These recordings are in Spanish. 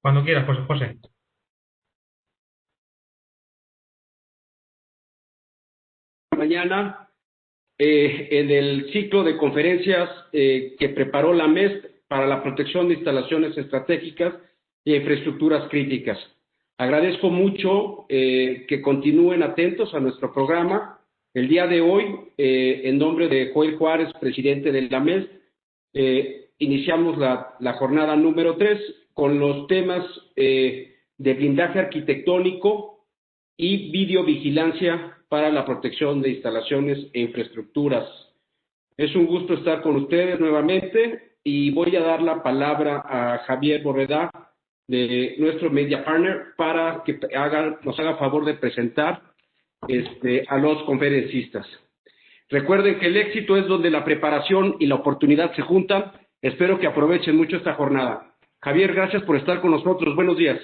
Cuando quieras, José José. Mañana en el ciclo de conferencias que preparó la MEST para la protección de instalaciones estratégicas y infraestructuras críticas. Agradezco mucho que continúen atentos a nuestro programa. El día de hoy, en nombre de Joel Juárez, presidente de la MEST, iniciamos la jornada número 3 con los temas de blindaje arquitectónico y videovigilancia para la protección de instalaciones e infraestructuras. Es un gusto estar con ustedes nuevamente y voy a dar la palabra a Javier Borredà, de nuestro Media Partner, para que nos haga favor de presentar a los conferencistas. Recuerden que el éxito es donde la preparación y la oportunidad se juntan. Espero que aprovechen mucho esta jornada. Javier, gracias por estar con nosotros. Buenos días.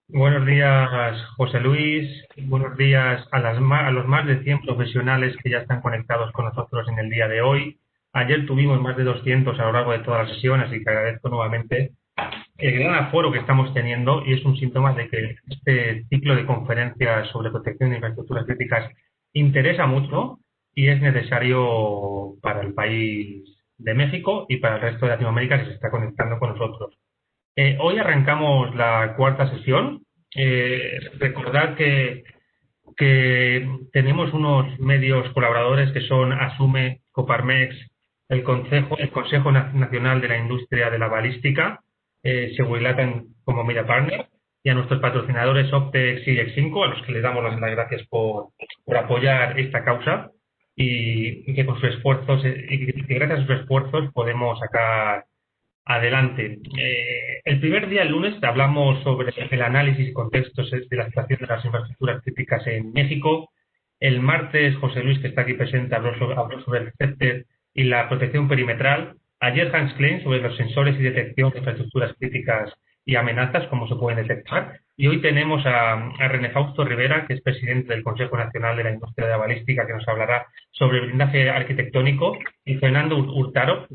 Buenos días, José Luis. Buenos días a los más de 100 profesionales que ya están conectados con nosotros en el día de hoy. Ayer tuvimos más de 200 a lo largo de toda la sesión, así que agradezco nuevamente el gran aforo que estamos teniendo y es un síntoma de que este ciclo de conferencias sobre protección de infraestructuras críticas interesa mucho y es necesario para el país de México y para el resto de Latinoamérica que se está conectando con nosotros. Hoy arrancamos la cuarta sesión. Recordad que tenemos unos medios colaboradores que son Asume, Coparmex, el Consejo Nacional de la Industria de la Balística, Segurilatan como Media Partner, y a nuestros patrocinadores Optex y Exinco, a los que les damos las gracias por apoyar esta causa y que con sus esfuerzos y que gracias a sus esfuerzos podemos sacar adelante. El primer día, el lunes, hablamos sobre el análisis y contextos de la situación de las infraestructuras críticas en México. El martes, José Luis, que está aquí presente, habló sobre el CEPTER y la protección perimetral. Ayer, Hans Klein, sobre los sensores y detección de infraestructuras críticas y amenazas, cómo se pueden detectar. Y hoy tenemos a René Fausto Rivera, que es presidente del Consejo Nacional de la Industria de la Balística, que nos hablará sobre el blindaje arquitectónico, y Fernando Hurtado,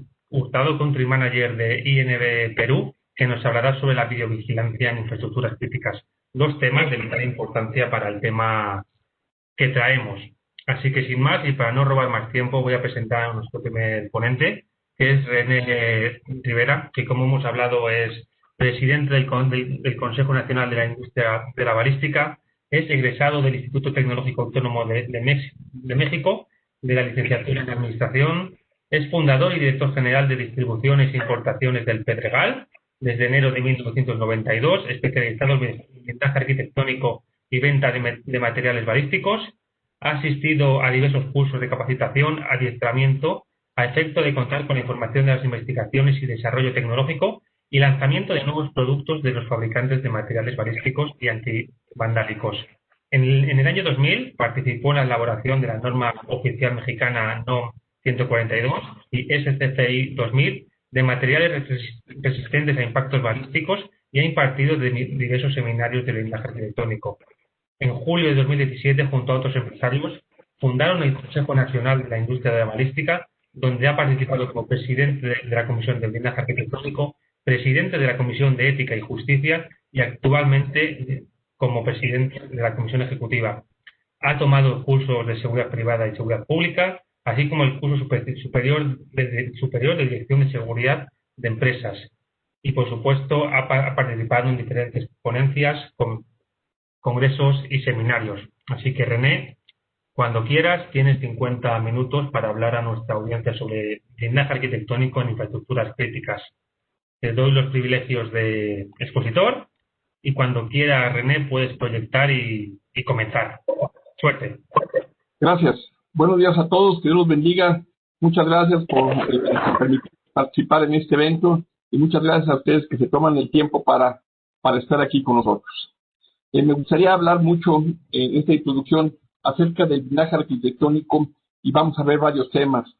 Country Manager de INB Perú, que nos hablará sobre la videovigilancia en infraestructuras críticas. Dos temas de vital importancia para el tema que traemos. Así que sin más y para no robar más tiempo voy a presentar a nuestro primer ponente, que es René Rivera, que como hemos hablado es presidente del Consejo Nacional de la Industria de la Balística, es egresado del Instituto Tecnológico Autónomo de México, de la licenciatura en Administración. Es fundador y director general de distribuciones e importaciones del Pedregal desde enero de 1992, especializado en blindaje arquitectónico y venta de materiales balísticos. Ha asistido a diversos cursos de capacitación, adiestramiento, a efecto de contar con la información de las investigaciones y desarrollo tecnológico y lanzamiento de nuevos productos de los fabricantes de materiales balísticos y antivandálicos. En el año 2000 participó en la elaboración de la norma oficial mexicana NOM 142 y SCCI 2000 de materiales resistentes a impactos balísticos y ha impartido diversos seminarios de blindaje arquitectónico. En julio de 2017, junto a otros empresarios, fundaron el Consejo Nacional de la Industria de la Balística, donde ha participado como presidente de la Comisión de Blindaje Arquitectónico, presidente de la Comisión de Ética y Justicia y actualmente como presidente de la Comisión Ejecutiva. Ha tomado cursos de seguridad privada y seguridad pública, así como el curso superior de Dirección de Seguridad de Empresas. Y, por supuesto, ha participado en diferentes ponencias, congresos y seminarios. Así que, René, cuando quieras, tienes 50 minutos para hablar a nuestra audiencia sobre blindaje arquitectónico en infraestructuras críticas. Te doy los privilegios de expositor y cuando quieras, René, puedes proyectar y comenzar. Suerte. Gracias. Buenos días a todos, que Dios los bendiga. Muchas gracias por permitir participar en este evento y muchas gracias a ustedes que se toman el tiempo para estar aquí con nosotros. Me gustaría hablar mucho en esta introducción acerca del blindaje arquitectónico y vamos a ver varios temas.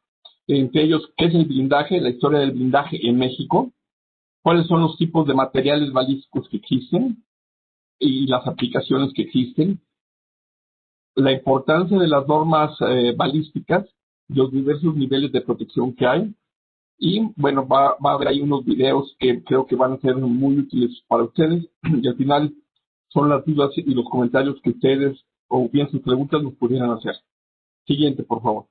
Entre ellos, ¿qué es el blindaje? La historia del blindaje en México. ¿Cuáles son los tipos de materiales balísticos que existen y las aplicaciones que existen? La importancia de las normas balísticas, los diversos niveles de protección que hay, Y bueno, va a haber ahí unos videos que creo que van a ser muy útiles para ustedes. Y al final son las dudas y los comentarios que ustedes, o bien sus preguntas, nos pudieran hacer. Siguiente, por favor.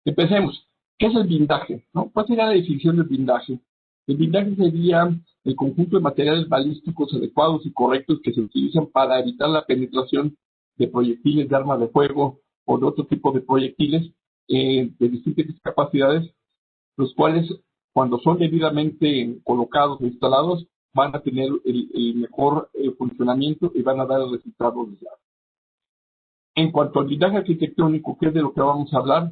Empecemos. ¿Qué es el blindaje? ¿No? ¿Cuál sería la definición del blindaje? El blindaje sería el conjunto de materiales balísticos adecuados y correctos que se utilizan para evitar la penetración de proyectiles de armas de fuego o de otro tipo de proyectiles de distintas capacidades, los cuales, cuando son debidamente colocados e instalados, van a tener el mejor funcionamiento y van a dar el resultado deseado. En cuanto al blindaje arquitectónico, que es de lo que vamos a hablar,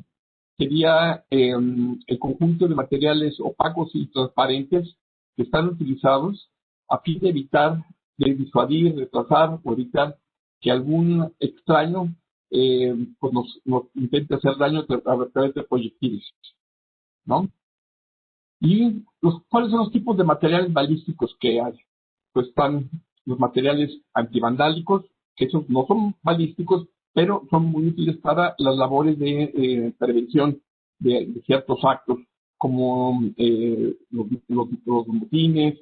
sería el conjunto de materiales opacos y transparentes que están utilizados a fin de evitar, de disuadir, retrasar o evitar que algún extraño pues nos intente hacer daño a través de proyectiles, ¿no? ¿Y cuáles son los tipos de materiales balísticos que hay? Pues están los materiales antivandálicos, que esos no son balísticos, pero son muy útiles para las labores de prevención de ciertos actos, como los motines,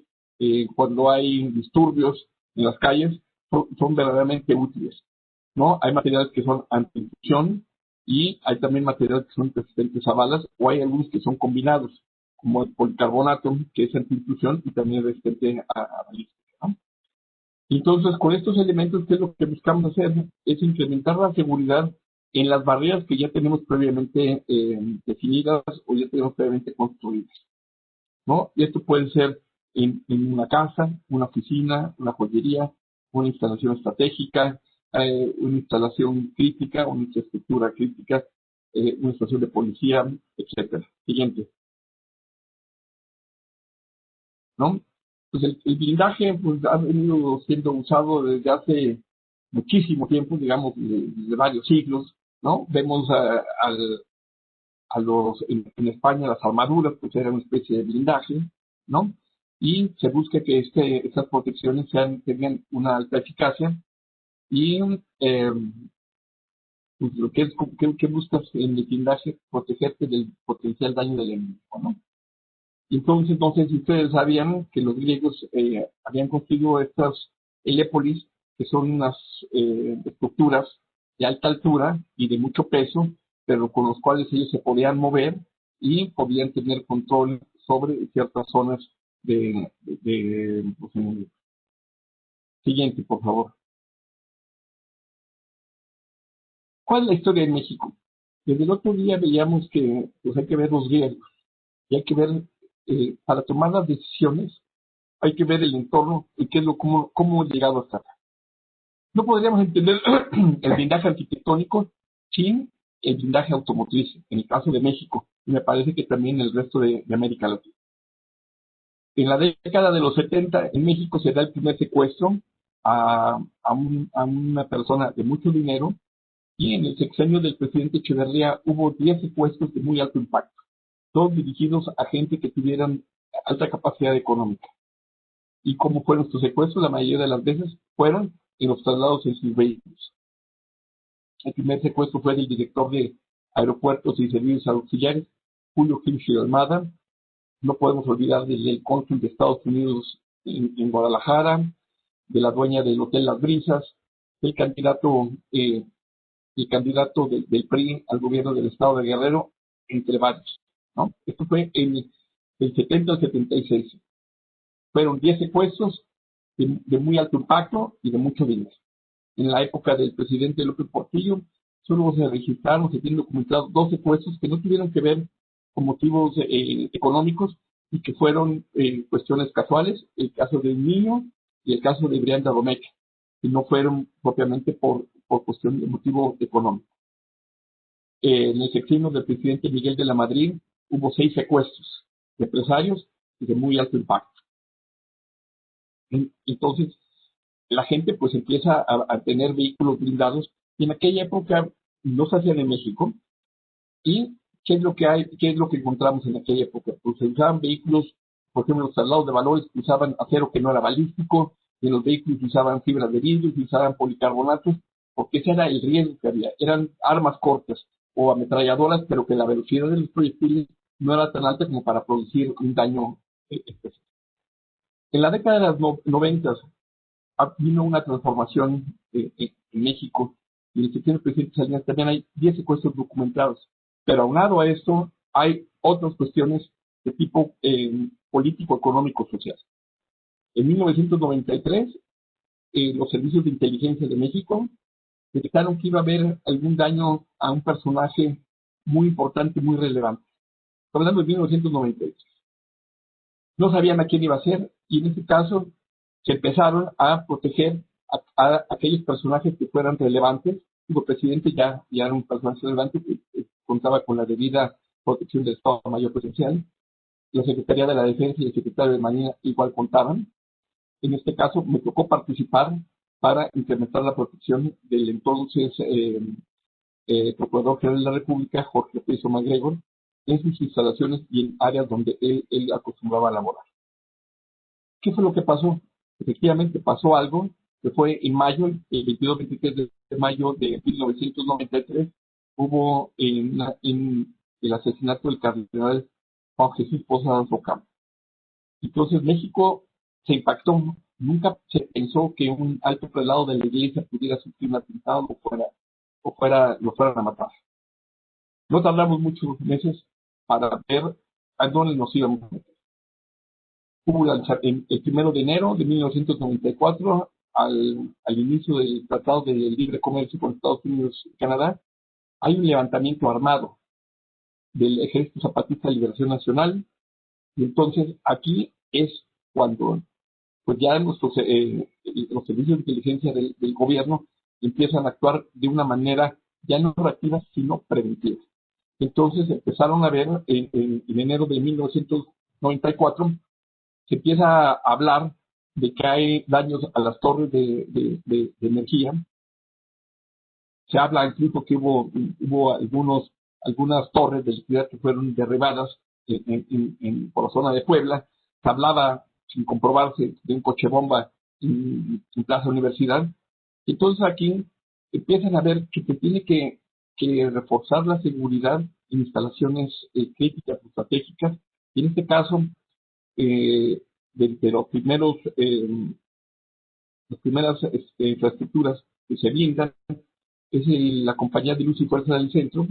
cuando hay disturbios en las calles, son verdaderamente útiles, ¿no? Hay materiales que son anti-intrusión y hay también materiales que son resistentes a balas, o hay algunos que son combinados, como el policarbonato, que es anti-intrusión y también resistente a balística, ¿no? Entonces, con estos elementos, ¿qué es lo que buscamos hacer? Es incrementar la seguridad en las barreras que ya tenemos previamente definidas o ya tenemos previamente construidas, ¿no? Y esto puede ser en una casa, una oficina, una joyería, una instalación estratégica, una instalación crítica, una infraestructura crítica, una estación de policía, etcétera. Siguiente, ¿no? Pues el blindaje pues, ha venido siendo usado desde hace muchísimo tiempo, digamos, desde varios siglos, ¿no? Vemos en España las armaduras, pues era una especie de blindaje, ¿no? Y se busca que estas protecciones tengan una alta eficacia y pues, ¿qué buscas en el blindaje? Protegerte del potencial daño del enemigo, ¿no? Entonces, no sé si ustedes sabían que los griegos habían construido estas helépolis, que son unas estructuras de alta altura y de mucho peso, pero con los cuales ellos se podían mover y podían tener control sobre ciertas zonas pues, siguiente, por favor. ¿Cuál es la historia de México? Desde el otro día veíamos que pues, hay que ver los griegos y hay que ver, para tomar las decisiones, hay que ver el entorno y qué es cómo he llegado hasta acá. No podríamos entender el blindaje arquitectónico sin el blindaje automotriz, en el caso de México, y me parece que también en el resto de América Latina. En la década de los 70, en México se da el primer secuestro a una persona de mucho dinero, y en el sexenio del presidente Echeverría hubo 10 secuestros de muy alto impacto, todos dirigidos a gente que tuvieran alta capacidad económica. ¿Y cómo fueron estos secuestros? La mayoría de las veces fueron en los traslados en sus vehículos. El primer secuestro fue del director de Aeropuertos y Servicios Auxiliares, Julio Gil Almada. No podemos olvidar del cónsul de Estados Unidos en Guadalajara, de la dueña del Hotel Las Brisas, el candidato del PRI al gobierno del estado de Guerrero, entre varios, ¿no? Esto fue en el 70 al 76. Fueron 10 secuestros de muy alto impacto y de mucho dinero. En la época del presidente López Portillo, solo se registraron, se tienen documentados 2 secuestros que no tuvieron que ver con motivos económicos y que fueron cuestiones casuales, el caso del niño y el caso de Brianda Romeca, que no fueron propiamente por cuestión de motivo económico. En el sexenio del presidente Miguel de la Madrid hubo 6 secuestros de empresarios y de muy alto impacto. Entonces, la gente pues empieza a tener vehículos blindados, y en aquella época no se hacían en México. ¿Y qué es lo que encontramos en aquella época? Pues se usaban vehículos, por ejemplo, los traslados de valores que usaban acero que no era balístico, y en los vehículos usaban fibras de vidrio, usaban policarbonatos, porque ese era el riesgo que había. Eran armas cortas o ametralladoras, pero que la velocidad de los proyectiles no era tan alta como para producir un daño específico. En la década de los 90 vino una transformación en México, y en el sexenio del presidente Salinas también hay 10 secuestros documentados. Pero aunado a esto, hay otras cuestiones de tipo político, económico, social. En 1993, los servicios de inteligencia de México detectaron que iba a haber algún daño a un personaje muy importante, muy relevante. Estoy hablando de 1993. No sabían a quién iba a ser, y en este caso se empezaron a proteger a aquellos personajes que fueran relevantes. El presidente ya era un personaje relevante que contaba con la debida protección del Estado Mayor Presidencial. La Secretaría de la Defensa y el Secretario de Marina igual contaban. En este caso me tocó participar para incrementar la protección del entonces Procurador General de la República, Jorge Peiso MacGregor, en sus instalaciones y en áreas donde él acostumbraba a laborar. ¿Qué fue lo que pasó? Efectivamente pasó algo que fue en mayo, el 22-23 de mayo de 1993, hubo en el asesinato del cardenal Juan Jesús Posadas Ocampo. Entonces México se impactó. Nunca se pensó que un alto prelado de la iglesia pudiera sufrir un atentado lo fueran a matar. No tardamos muchos meses para ver a dónde nos íbamos a meter. Hubo el 1 de enero de 1994, al inicio del Tratado de Libre Comercio con Estados Unidos y Canadá, hay un levantamiento armado del Ejército Zapatista de Liberación Nacional, y entonces aquí es cuando pues ya los servicios de inteligencia del gobierno empiezan a actuar de una manera ya no reactiva, sino preventiva. Entonces empezaron a ver en enero de 1994, se empieza a hablar de que hay daños a las torres de energía. Se habla incluso que hubo algunas torres de electricidad que fueron derribadas por la zona de Puebla. Se hablaba, sin comprobarse, de un coche bomba en Plaza Universidad. Entonces aquí empiezan a ver que se tiene que reforzar la seguridad en instalaciones críticas, estratégicas, y en este caso, de las primeras infraestructuras que se brindan es la Compañía de Luz y Fuerza del Centro,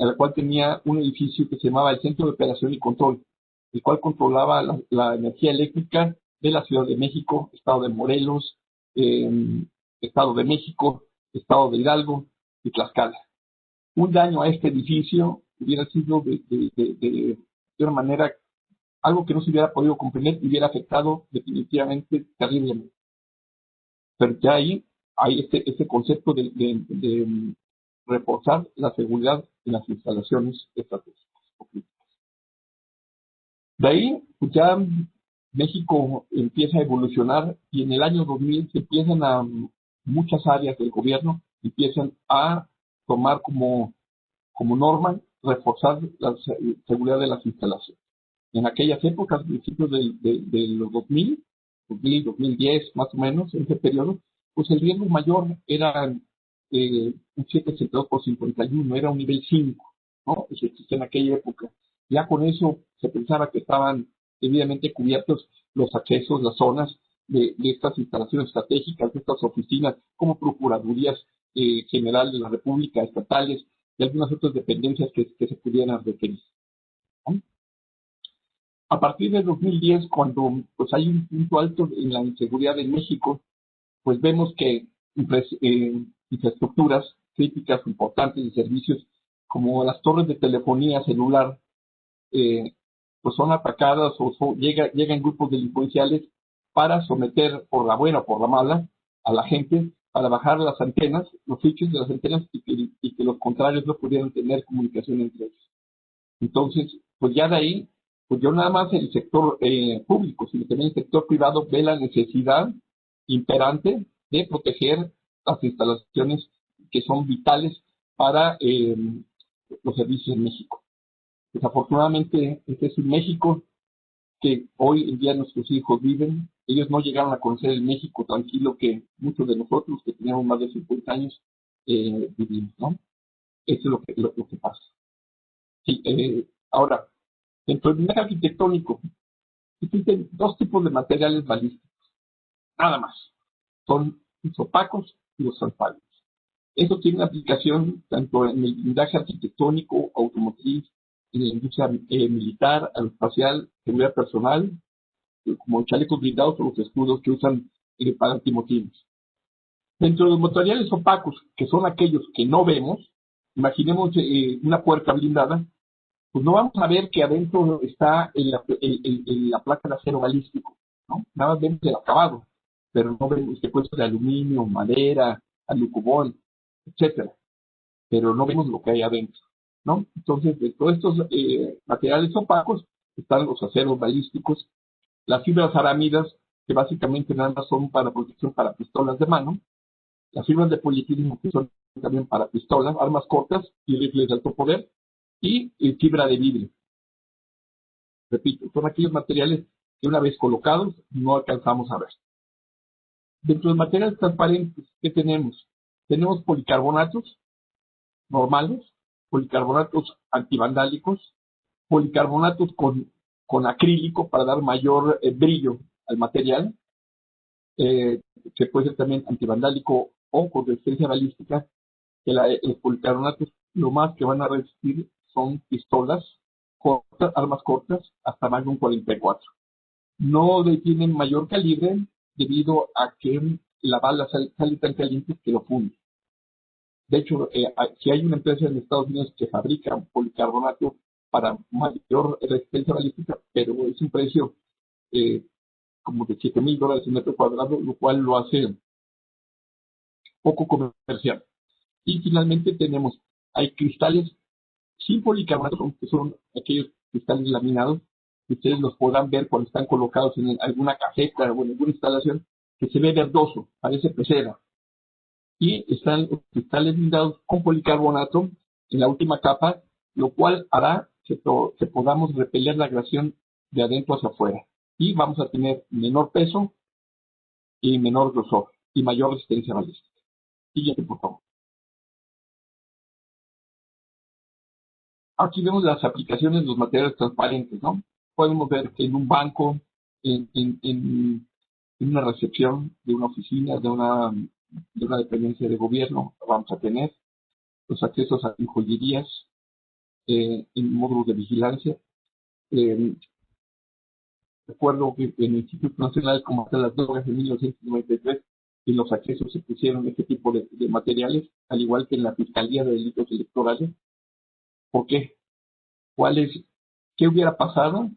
a la cual tenía un edificio que se llamaba el Centro de Operación y Control, el cual controlaba la energía eléctrica de la Ciudad de México, Estado de Morelos, Estado de México, Estado de Hidalgo y Tlaxcala. Un daño a este edificio hubiera sido de una manera, algo que no se hubiera podido comprender y hubiera afectado definitivamente terriblemente. Pero ya ahí hay este concepto de reforzar la seguridad en las instalaciones estratégicas. De ahí, pues ya México empieza a evolucionar, y en el año 2000 se empiezan muchas áreas del gobierno empiezan a tomar como norma reforzar la seguridad de las instalaciones. En aquellas épocas, principios de los 2000, 2010 más o menos, en ese periodo, pues el riesgo mayor era un 772/51, era un nivel 5, ¿no? Eso existía en aquella época. Ya con eso se pensaba que estaban debidamente cubiertos los accesos, las zonas de estas instalaciones estratégicas, de estas oficinas, como procuradurías generales de la República, estatales y algunas otras dependencias que se pudieran requerir, ¿no? A partir de 2010, cuando pues hay un punto alto en la inseguridad en México, pues vemos que infraestructuras críticas importantes de servicios como las torres de telefonía celular pues son atacadas o llegan grupos delincuenciales para someter por la buena o por la mala a la gente, para bajar las antenas, los switches de las antenas, y que los contrarios no pudieran tener comunicación entre ellos. Entonces, pues ya de ahí, pues yo nada más el sector público, sino también el sector privado ve la necesidad imperante de proteger las instalaciones que son vitales para los servicios en México. Desafortunadamente, este es un México que hoy en día nuestros hijos viven. Ellos no llegaron a conocer el México tranquilo que muchos de nosotros, que teníamos más de 50 años, vivimos, ¿no? Eso es lo que pasa. Sí, Ahora, dentro del blindaje arquitectónico existen dos tipos de materiales balísticos, nada más. Son los opacos y los transparentes. Eso tiene aplicación tanto en el blindaje arquitectónico, automotriz, en la industria militar, aeroespacial, seguridad personal, como chalecos blindados o los escudos que usan para antimotines. Dentro de los materiales opacos, que son aquellos que no vemos, imaginemos una puerta blindada, pues no vamos a ver que adentro está la placa de acero balístico, ¿no? Nada más vemos el acabado, pero no vemos que puede ser de aluminio, madera, alucobol, etcétera, pero no vemos lo que hay adentro, ¿no? Entonces, de todos estos materiales opacos están los aceros balísticos, las fibras arámidas, que básicamente nada más son para protección para pistolas de mano, las fibras de polietileno, que son también para pistolas, armas cortas y rifles de alto poder, y fibra de vidrio. Repito, son aquellos materiales que una vez colocados no alcanzamos a ver. Dentro de materiales transparentes, ¿qué tenemos? Tenemos policarbonatos normales, policarbonatos antivandálicos, policarbonatos con acrílico para dar mayor brillo al material, que puede ser también antivandálico o con resistencia balística, que los policarbonatos lo más que van a resistir son pistolas cortas, armas cortas, hasta Magnum 44. No tienen mayor calibre debido a que la bala sale tan caliente que lo funde. De hecho, si hay una empresa en Estados Unidos que fabrica policarbonato para mayor resistencia balística, pero es un precio como de $7,000 el metro cuadrado, lo cual lo hace poco comercial. Y finalmente hay cristales sin policarbonato, que son aquellos cristales laminados, que ustedes los podrán ver cuando están colocados en alguna caseta o en alguna instalación, que se ve verdoso, parece pecera. Y están los cristales blindados con policarbonato en la última capa, lo cual hará que podamos repeler la agresión de adentro hacia afuera. Y vamos a tener menor peso y menor grosor y mayor resistencia balística. Siguiente, por favor. Aquí vemos las aplicaciones de los materiales transparentes, ¿no? Podemos ver que en un banco, en una recepción de una oficina, de una dependencia de gobierno, vamos a tener los accesos a joyerías, en módulos de vigilancia. Recuerdo que en el Instituto Nacional de Combate a las Drogas en 1993, en los accesos se pusieron este tipo de materiales, al igual que en la Fiscalía de Delitos Electorales. ¿Por qué? ¿Qué hubiera pasado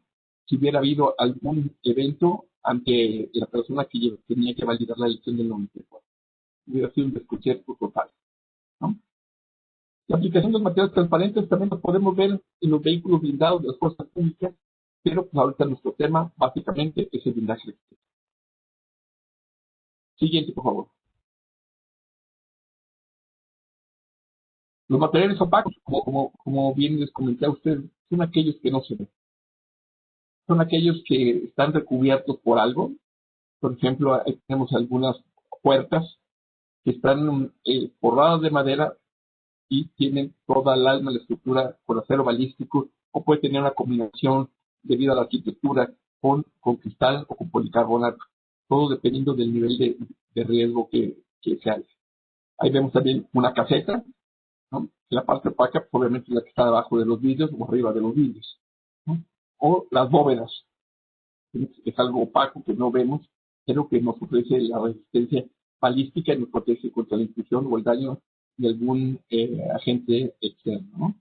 si hubiera habido algún evento ante la persona que tenía que validar la elección del 94? Hubiera sido un desconcierto total, ¿no? La aplicación de los materiales transparentes también lo podemos ver en los vehículos blindados de las fuerzas públicas, pero pues ahorita nuestro tema básicamente es el blindaje eléctrico. Siguiente, por favor. Los materiales opacos, como bien les comenté a ustedes, son aquellos que no se ven. Son aquellos que están recubiertos por algo. Por ejemplo, ahí tenemos algunas puertas que están forradas de madera y tienen toda el alma, la estructura con acero balístico, o puede tener una combinación debido a la arquitectura con cristal o con policarbonato, todo dependiendo del nivel de riesgo que se hace. Ahí vemos también una caseta, ¿no? La parte opaca, obviamente, la que está debajo de los vidrios o arriba de los vidrios, ¿no? O las bóvedas, es algo opaco que no vemos, pero que nos ofrece la resistencia balística y nos protege contra la intrusión o el daño de algún agente externo, ¿no?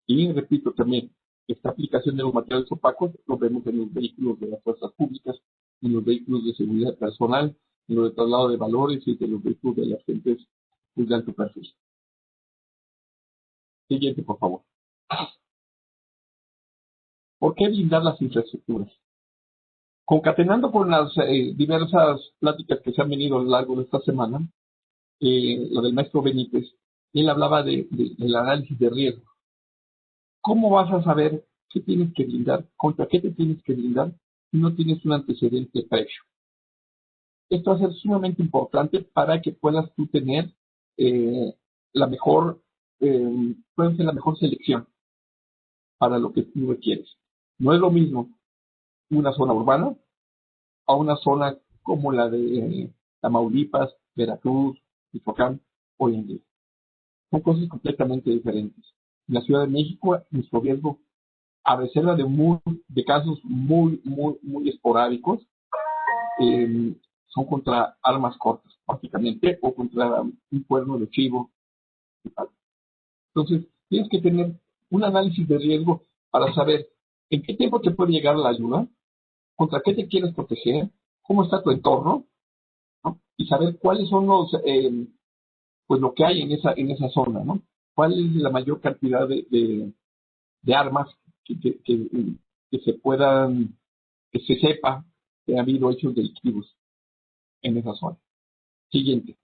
Y repito también, esta aplicación de los materiales opacos lo vemos en los vehículos de las fuerzas públicas, en los vehículos de seguridad personal, en los de traslado de valores y en los vehículos de las agentes de alto perfil. Siguiente, por favor. ¿Por qué blindar las infraestructuras? Concatenando con las diversas pláticas que se han venido a lo largo de esta semana, la del maestro Benítez, él hablaba del análisis de riesgo. ¿Cómo vas a saber qué tienes que blindar, contra qué te tienes que blindar si no tienes un antecedente previo? Esto va a ser sumamente importante para que puedas tú tener la mejor selección para lo que tú requieres. No es lo mismo una zona urbana a una zona como la de Tamaulipas, Veracruz, Michoacán, hoy en día. Son cosas completamente diferentes. En la Ciudad de México, nuestro riesgo, a reserva de casos muy esporádicos, son contra armas cortas, prácticamente, o contra un cuerno de chivo. Entonces, tienes que tener un análisis de riesgo para saber en qué tiempo te puede llegar la ayuda, contra qué te quieres proteger, cómo está tu entorno, ¿no? Y saber cuáles son pues lo que hay en esa zona, ¿no? ¿Cuál es la mayor cantidad de armas que se puedan, que se sepa que ha habido hechos delictivos en esa zona? Siguiente.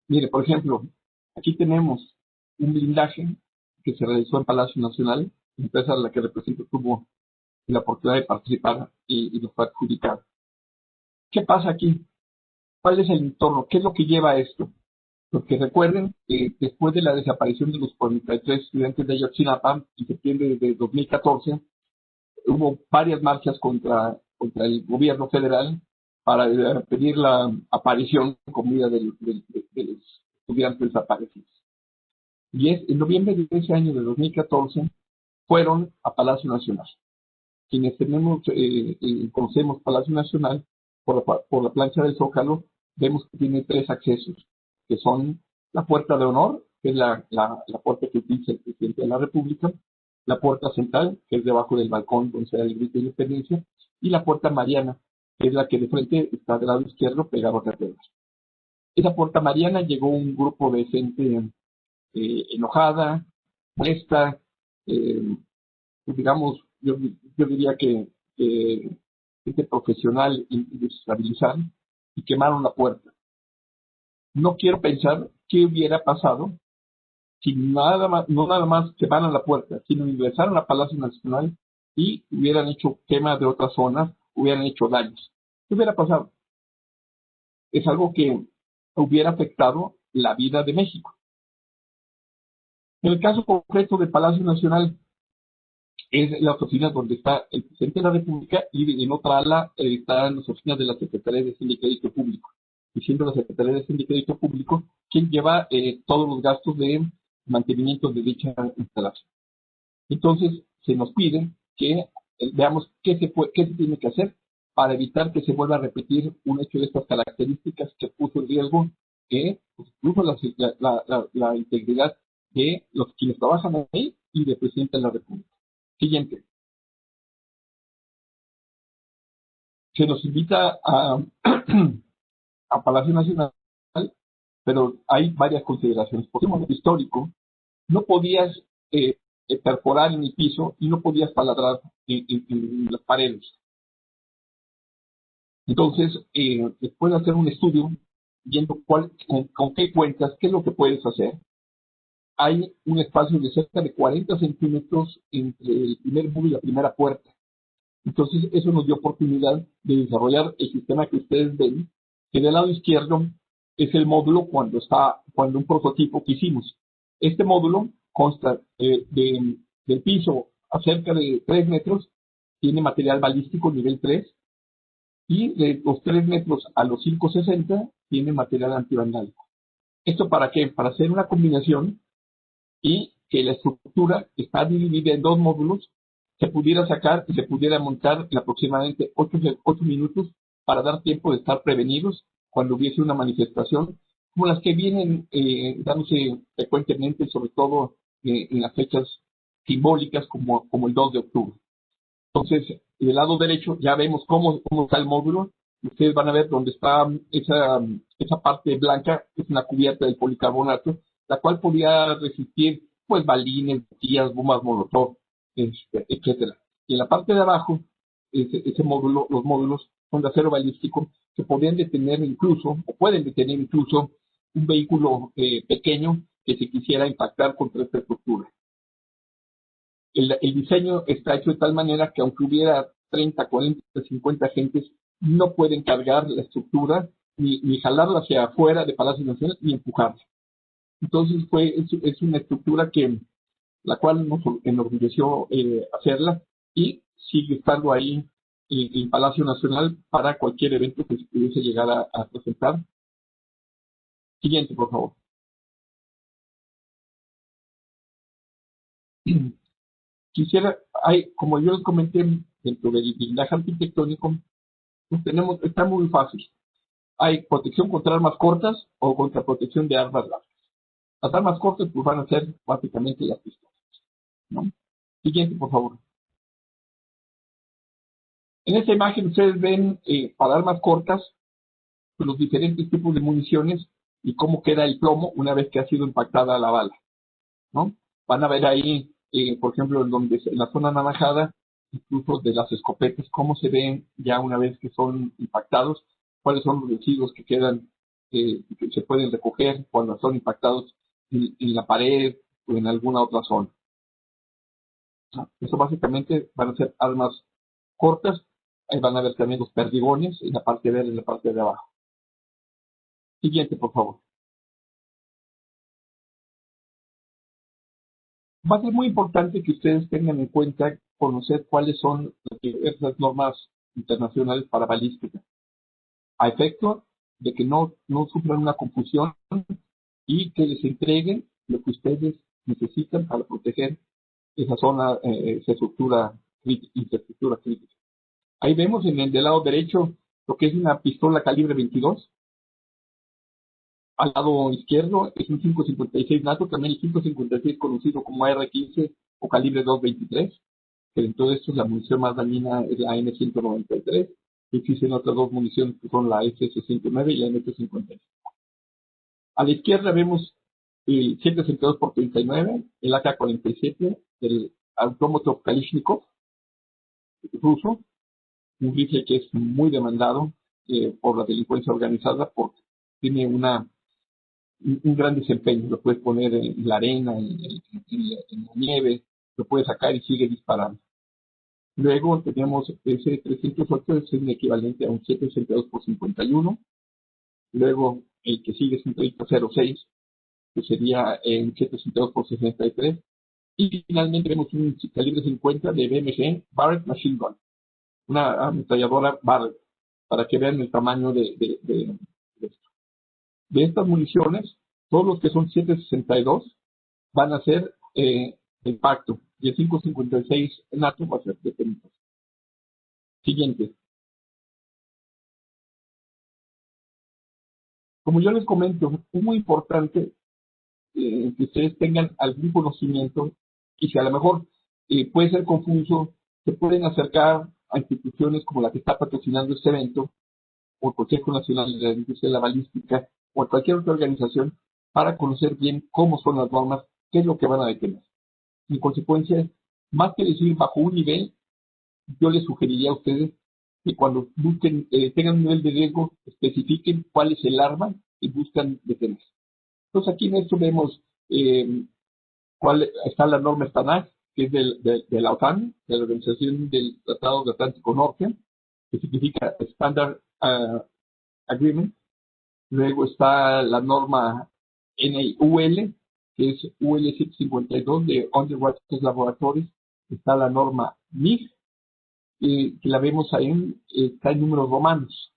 Mire, por ejemplo, aquí tenemos un blindaje que se realizó en Palacio Nacional, la empresa a la que represento tuvo la oportunidad de participar y lo fue adjudicado. ¿Qué pasa aquí? ¿Cuál es el entorno? ¿Qué es lo que lleva a esto? Porque recuerden que después de la desaparición de los 43 estudiantes de Ayotzinapa en septiembre de 2014, hubo varias marchas contra el gobierno federal para pedir la aparición con vida de los estudiantes desaparecidos. Y en noviembre de ese año de 2014 fueron a Palacio Nacional. Quienes conocemos Palacio Nacional por la plancha del Zócalo, vemos que tiene 3 accesos, que son la Puerta de Honor, que es la puerta que utiliza el presidente de la República, la Puerta Central, que es debajo del balcón donde se da el grito de independencia, y la Puerta Mariana, que es la que de frente está del lado izquierdo pegado a Catedral. Esa Puerta Mariana llegó un grupo de gente enojada, molesta, digamos, yo diría que gente profesional y desestabilizar, y quemaron la puerta. No quiero pensar qué hubiera pasado si no nada más quemaran la puerta, sino ingresaron a Palacio Nacional y hubieran hecho quema de otras zonas, hubieran hecho daños. ¿Qué hubiera pasado? Es algo que hubiera afectado la vida de México. En el caso concreto de Palacio Nacional, es la oficina donde está el presidente de la República, y en otra ala están las oficinas de la Secretaría de Hacienda y Crédito Público, y siendo la Secretaría de Hacienda y Crédito Público quien lleva todos los gastos de mantenimiento de dicha instalación. Entonces, se nos pide que veamos qué se tiene que hacer para evitar que se vuelva a repetir un hecho de estas características que puso en riesgo incluso la integridad de los quienes trabajan ahí y del presidente de la República. Siguiente. Se nos invita a Palacio Nacional, pero hay varias consideraciones. Por ejemplo, histórico, no podías perforar en el piso y no podías taladrar en las paredes. Entonces, después de hacer un estudio, viendo con qué cuentas, qué es lo que puedes hacer, hay un espacio de cerca de 40 centímetros entre el primer muro y la primera puerta. Entonces, eso nos dio oportunidad de desarrollar el sistema que ustedes ven, que del lado izquierdo es el módulo cuando un prototipo que hicimos. Este módulo consta del piso a cerca de 3 metros, tiene material balístico nivel 3, y de los 3 metros a los 5.60 tiene material antivandálico. ¿Esto para qué? Para hacer una combinación y que la estructura está dividida en 2 módulos, se pudiera sacar y se pudiera montar en aproximadamente 8 minutos para dar tiempo de estar prevenidos cuando hubiese una manifestación, como las que vienen dándose frecuentemente, sobre todo en las fechas simbólicas como el 2 de octubre. Entonces, del lado derecho ya vemos cómo está el módulo. Ustedes van a ver dónde está esa parte blanca, es una cubierta de policarbonato, la cual podía resistir pues balines, botellas, bombas molotov, etcétera. Y en la parte de abajo, los módulos son de acero balístico que podían detener incluso, o pueden detener incluso, un vehículo pequeño que se quisiera impactar contra esta estructura. El diseño está hecho de tal manera que aunque hubiera 30, 40, 50 agentes, no pueden cargar la estructura, ni jalarla hacia afuera de Palacio Nacional, ni empujarla. Entonces es una estructura que la cual nos enorgulleció hacerla y sigue estando ahí en el Palacio Nacional para cualquier evento que se pudiese llegar a presentar. Siguiente, por favor. Quisiera, como yo les comenté, dentro del blindaje arquitectónico, pues está muy fácil. Hay protección contra armas cortas o contra protección de armas largas. Las armas cortas pues van a ser básicamente las pistolas, ¿no? Siguiente, por favor. En esta imagen ustedes ven para armas cortas pues, los diferentes tipos de municiones y cómo queda el plomo una vez que ha sido impactada la bala, ¿no? Van a ver ahí, por ejemplo, en la zona anaranjada, incluso de las escopetas, cómo se ven ya una vez que son impactados, cuáles son los residuos que quedan, que se pueden recoger cuando son impactados en la pared o en alguna otra zona. Eso básicamente van a ser armas cortas. Ahí van a ver también los perdigones en la parte verde y en la parte de abajo. Siguiente, por favor. Va a ser muy importante que ustedes tengan en cuenta conocer cuáles son las normas internacionales para balística, a efecto de que no sufran una confusión y que les entreguen lo que ustedes necesitan para proteger esa zona, esa infraestructura crítica. Ahí vemos en el del lado derecho lo que es una pistola calibre 22. Al lado izquierdo es un 5.56 NATO, también el 5.56 conocido como AR-15 o calibre 2.23, que dentro de esto es la munición más dañina es la M193. Existen otras dos municiones que son la S69 y la M350. A la izquierda vemos el 762 por 39, el AK-47, el autómato Kalashnikov ruso, un rifle que es muy demandado por la delincuencia organizada porque tiene un gran desempeño. Lo puedes poner en la arena, en la nieve, lo puedes sacar y sigue disparando. Luego tenemos ese 308, es un equivalente a un 762 por 51. Luego el que sigue es un 3006, que sería un 762 por 63. Y finalmente vemos un calibre 50 de BMG Barrett Machine Gun, una ametralladora Barrett, para que vean el tamaño de esto. De estas municiones, todos los que son 762 van a ser de impacto y el 5.56 NATO va a ser de penetración. Siguiente. Como yo les comento, es muy importante que ustedes tengan algún conocimiento y si a lo mejor puede ser confuso, se pueden acercar a instituciones como la que está patrocinando este evento o el Consejo Nacional de la Industria de la Balística o cualquier otra organización para conocer bien cómo son las normas, qué es lo que van a detener. En consecuencia, más que decir bajo un nivel, yo les sugeriría a ustedes que cuando busquen, tengan un nivel de riesgo, especifiquen cuál es el arma y buscan detener. Entonces aquí en esto vemos cuál está la norma STANAG, que es de la OTAN, de la Organización del Tratado del Atlántico Norte, que significa Standard Agreement. Luego está la norma NIUL, que es UL 752 de Underwater Laboratories. Está la norma MIG, que la vemos ahí, está en números romanos.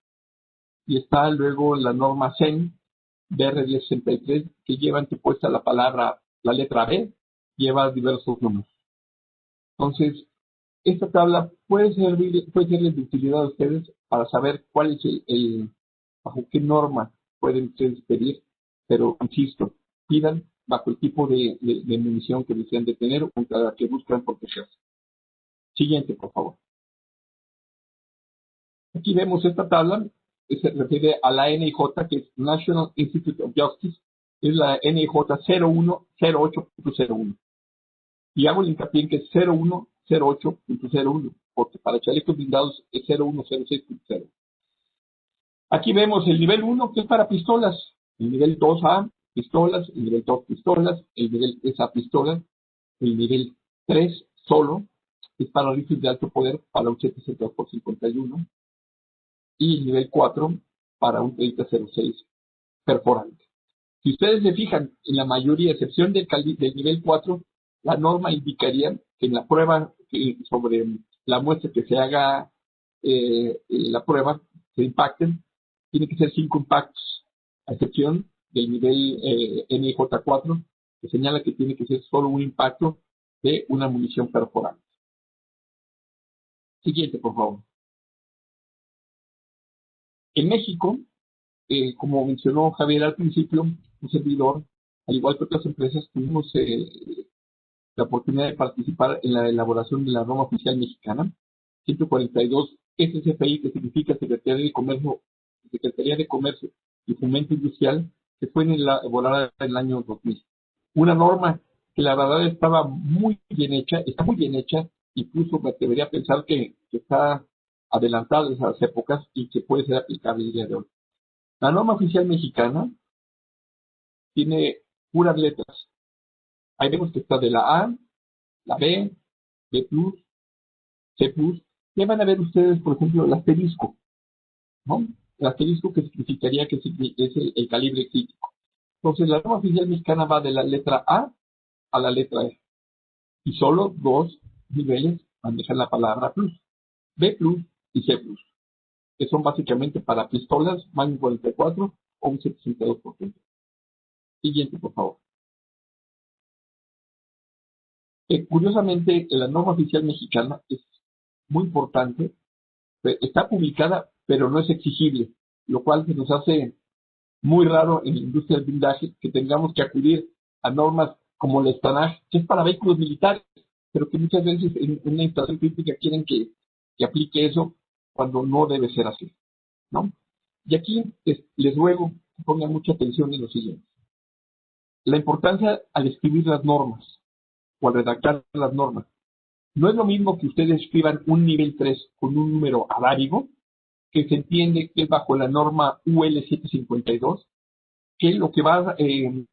Y está luego la norma CEN, BR1063, que lleva antepuesta la letra B, lleva diversos números. Entonces, esta tabla puede serles de utilidad a ustedes para saber cuál es bajo qué norma pueden ustedes pedir, pero insisto, pidan bajo el tipo de munición que desean de tener o contra la que buscan protegerse. Siguiente, por favor. Aquí vemos esta tabla, que se refiere a la NIJ, que es National Institute of Justice, es la NIJ 0108.01. Y hago el hincapié en que es 0108.01, porque para chalecos blindados es 0106.0. Aquí vemos el nivel 1, que es para pistolas, el nivel 2A, pistolas, el nivel 2, pistolas, el nivel 3A, pistolas, el nivel 3 solo, es para rifles de alto poder, para un 762 por 51, y el nivel 4 para un 3006 perforante. Si ustedes se fijan, en la mayoría, a excepción del nivel 4, la norma indicaría que en la prueba sobre la muestra que se haga la prueba, se impacten, tiene que ser 5 impactos, a excepción del nivel NJ4, que señala que tiene que ser solo un impacto de una munición perforante. Siguiente, por favor. En México, como mencionó Javier al principio, un servidor, al igual que otras empresas, tuvimos la oportunidad de participar en la elaboración de la norma oficial mexicana, 142 SCFI, que significa Secretaría de Comercio y Fomento Industrial, que fue elaborada en el año 2000. Una norma que la verdad estaba muy bien hecha, está muy bien hecha, incluso me debería pensar que está adelantada a esas épocas y que puede ser aplicable el día de hoy. La norma oficial mexicana tiene puras letras. Ahí vemos que está de la A, la B, B+, C+. Ya van a ver ustedes, por ejemplo, el asterisco, ¿no? El asterisco que significaría que es el calibre crítico. Entonces, la norma oficial mexicana va de la letra A a la letra E. Y solo 2 niveles manejan la palabra plus. B+ y C+, que son básicamente para pistolas, Magnum 44 o un 72%. Siguiente, por favor. Curiosamente, la norma oficial mexicana es muy importante, está publicada, pero no es exigible, lo cual se nos hace muy raro en la industria del blindaje que tengamos que acudir a normas como la STANAG, que es para vehículos militares, pero que muchas veces en una instalación crítica quieren que aplique eso cuando no debe ser así, ¿no? Y aquí les ruego que pongan mucha atención en lo siguiente. La importancia al escribir las normas o al redactar las normas. No es lo mismo que ustedes escriban un nivel 3 con un número arábigo, que se entiende que es bajo la norma UL 752, que lo que va, tú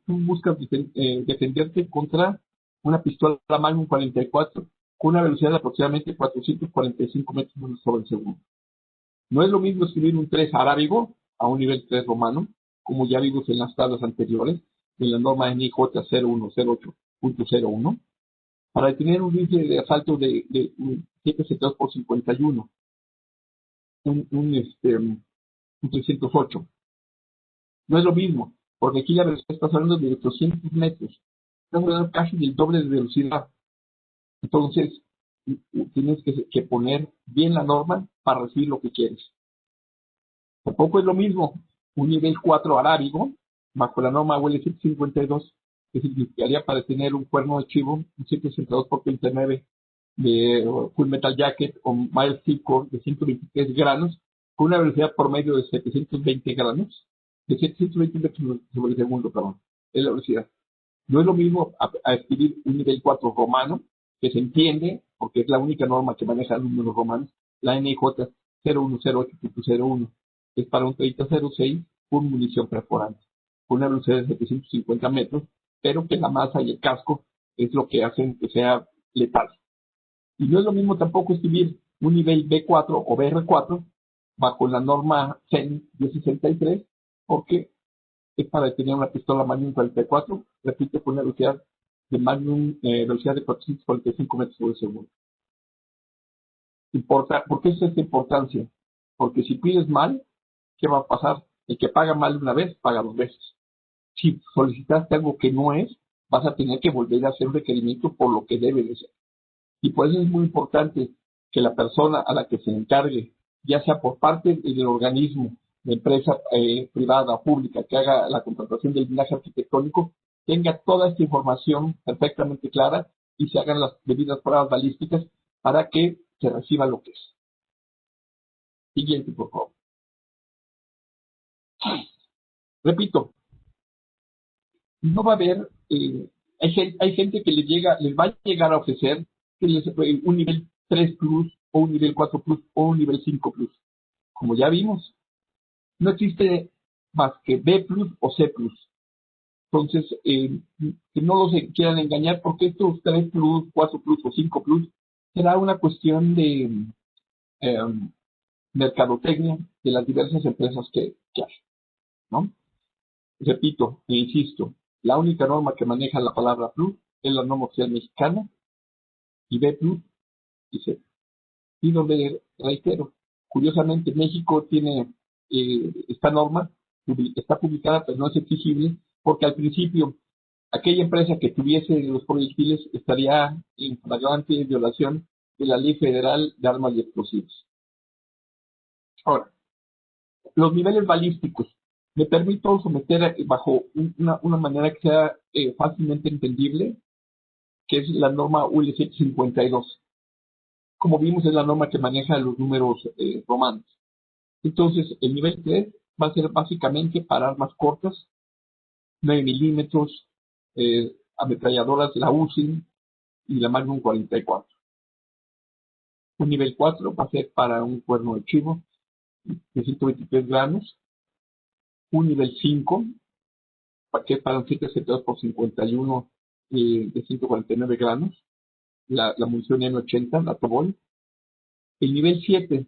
buscas defenderte contra una pistola Magnum 44 con una velocidad de aproximadamente 445 metros sobre el segundo. No es lo mismo escribir un 3 arábigo a un nivel 3 romano, como ya vimos en las tablas anteriores, en la norma NIJ 0108.01, para detener un rifle de asalto de 772 por 51, un 308. No es lo mismo, porque aquí la velocidad está hablando de 800 metros. Estamos hablando casi del doble de velocidad. Entonces, tienes que poner bien la norma para recibir lo que quieres. Tampoco es lo mismo un nivel 4 arábigo, bajo la norma UL 752, que significaría para tener un cuerno de chivo, un 762 por 39 de Full Metal Jacket o Miles Core de 123 granos, con una velocidad promedio de 720 granos, de 720 metros sobre el segundo, perdón, es la velocidad. No es lo mismo a escribir un nivel 4 romano, que se entiende, porque es la única norma que maneja números romanos, la NIJ 0108.01, es para un 3006 con munición perforante, con una velocidad de 750 metros, pero que la masa y el casco es lo que hacen que sea letal. Y no es lo mismo tampoco escribir un nivel B4 o BR4 bajo la norma CEN 1063, porque es para tener una pistola Magnum 44, repito, con una velocidad de Magnum, velocidad de 445 metros por segundo. ¿Por qué es esta importancia? Porque si pides mal, ¿qué va a pasar? El que paga mal una vez, paga 2 veces. Si solicitaste algo que no es, vas a tener que volver a hacer un requerimiento por lo que debe de ser. Y por eso es muy importante que la persona a la que se encargue, ya sea por parte del organismo, de empresa privada o pública que haga la contratación del blindaje arquitectónico, tenga toda esta información perfectamente clara y se hagan las debidas pruebas balísticas para que se reciba lo que es. Siguiente, por favor. Repito, no va a haber, hay gente que les va a llegar a ofrecer un nivel 3 plus o un nivel 4 plus o un nivel 5 plus. Como ya vimos, no existe más que B plus o C plus. Entonces, que no los quieran engañar porque estos 3 plus, 4 plus o 5 plus será una cuestión de mercadotecnia de las diversas empresas que hay, ¿no? Repito e insisto, la única norma que maneja la palabra PLUS es la norma oficial mexicana y B PLUS y C. Y donde, reitero, curiosamente México tiene esta norma, está publicada, pero no es exigible, porque al principio aquella empresa que tuviese los proyectiles estaría en flagrante violación de la Ley Federal de Armas y Explosivos. Ahora, los niveles balísticos. Me permito someter bajo una manera que sea fácilmente entendible, que es la norma UL 752. Como vimos, es la norma que maneja los números romanos. Entonces, el nivel 3 va a ser básicamente para armas cortas, 9 milímetros, ametralladoras, la UCI y la Magnum 44. Un nivel 4 va a ser para un cuerno de chivo de 123 gramos. Un nivel 5, que es para un 772 por 51 de 149 gramos. La munición M80, la Tobol. El nivel 7,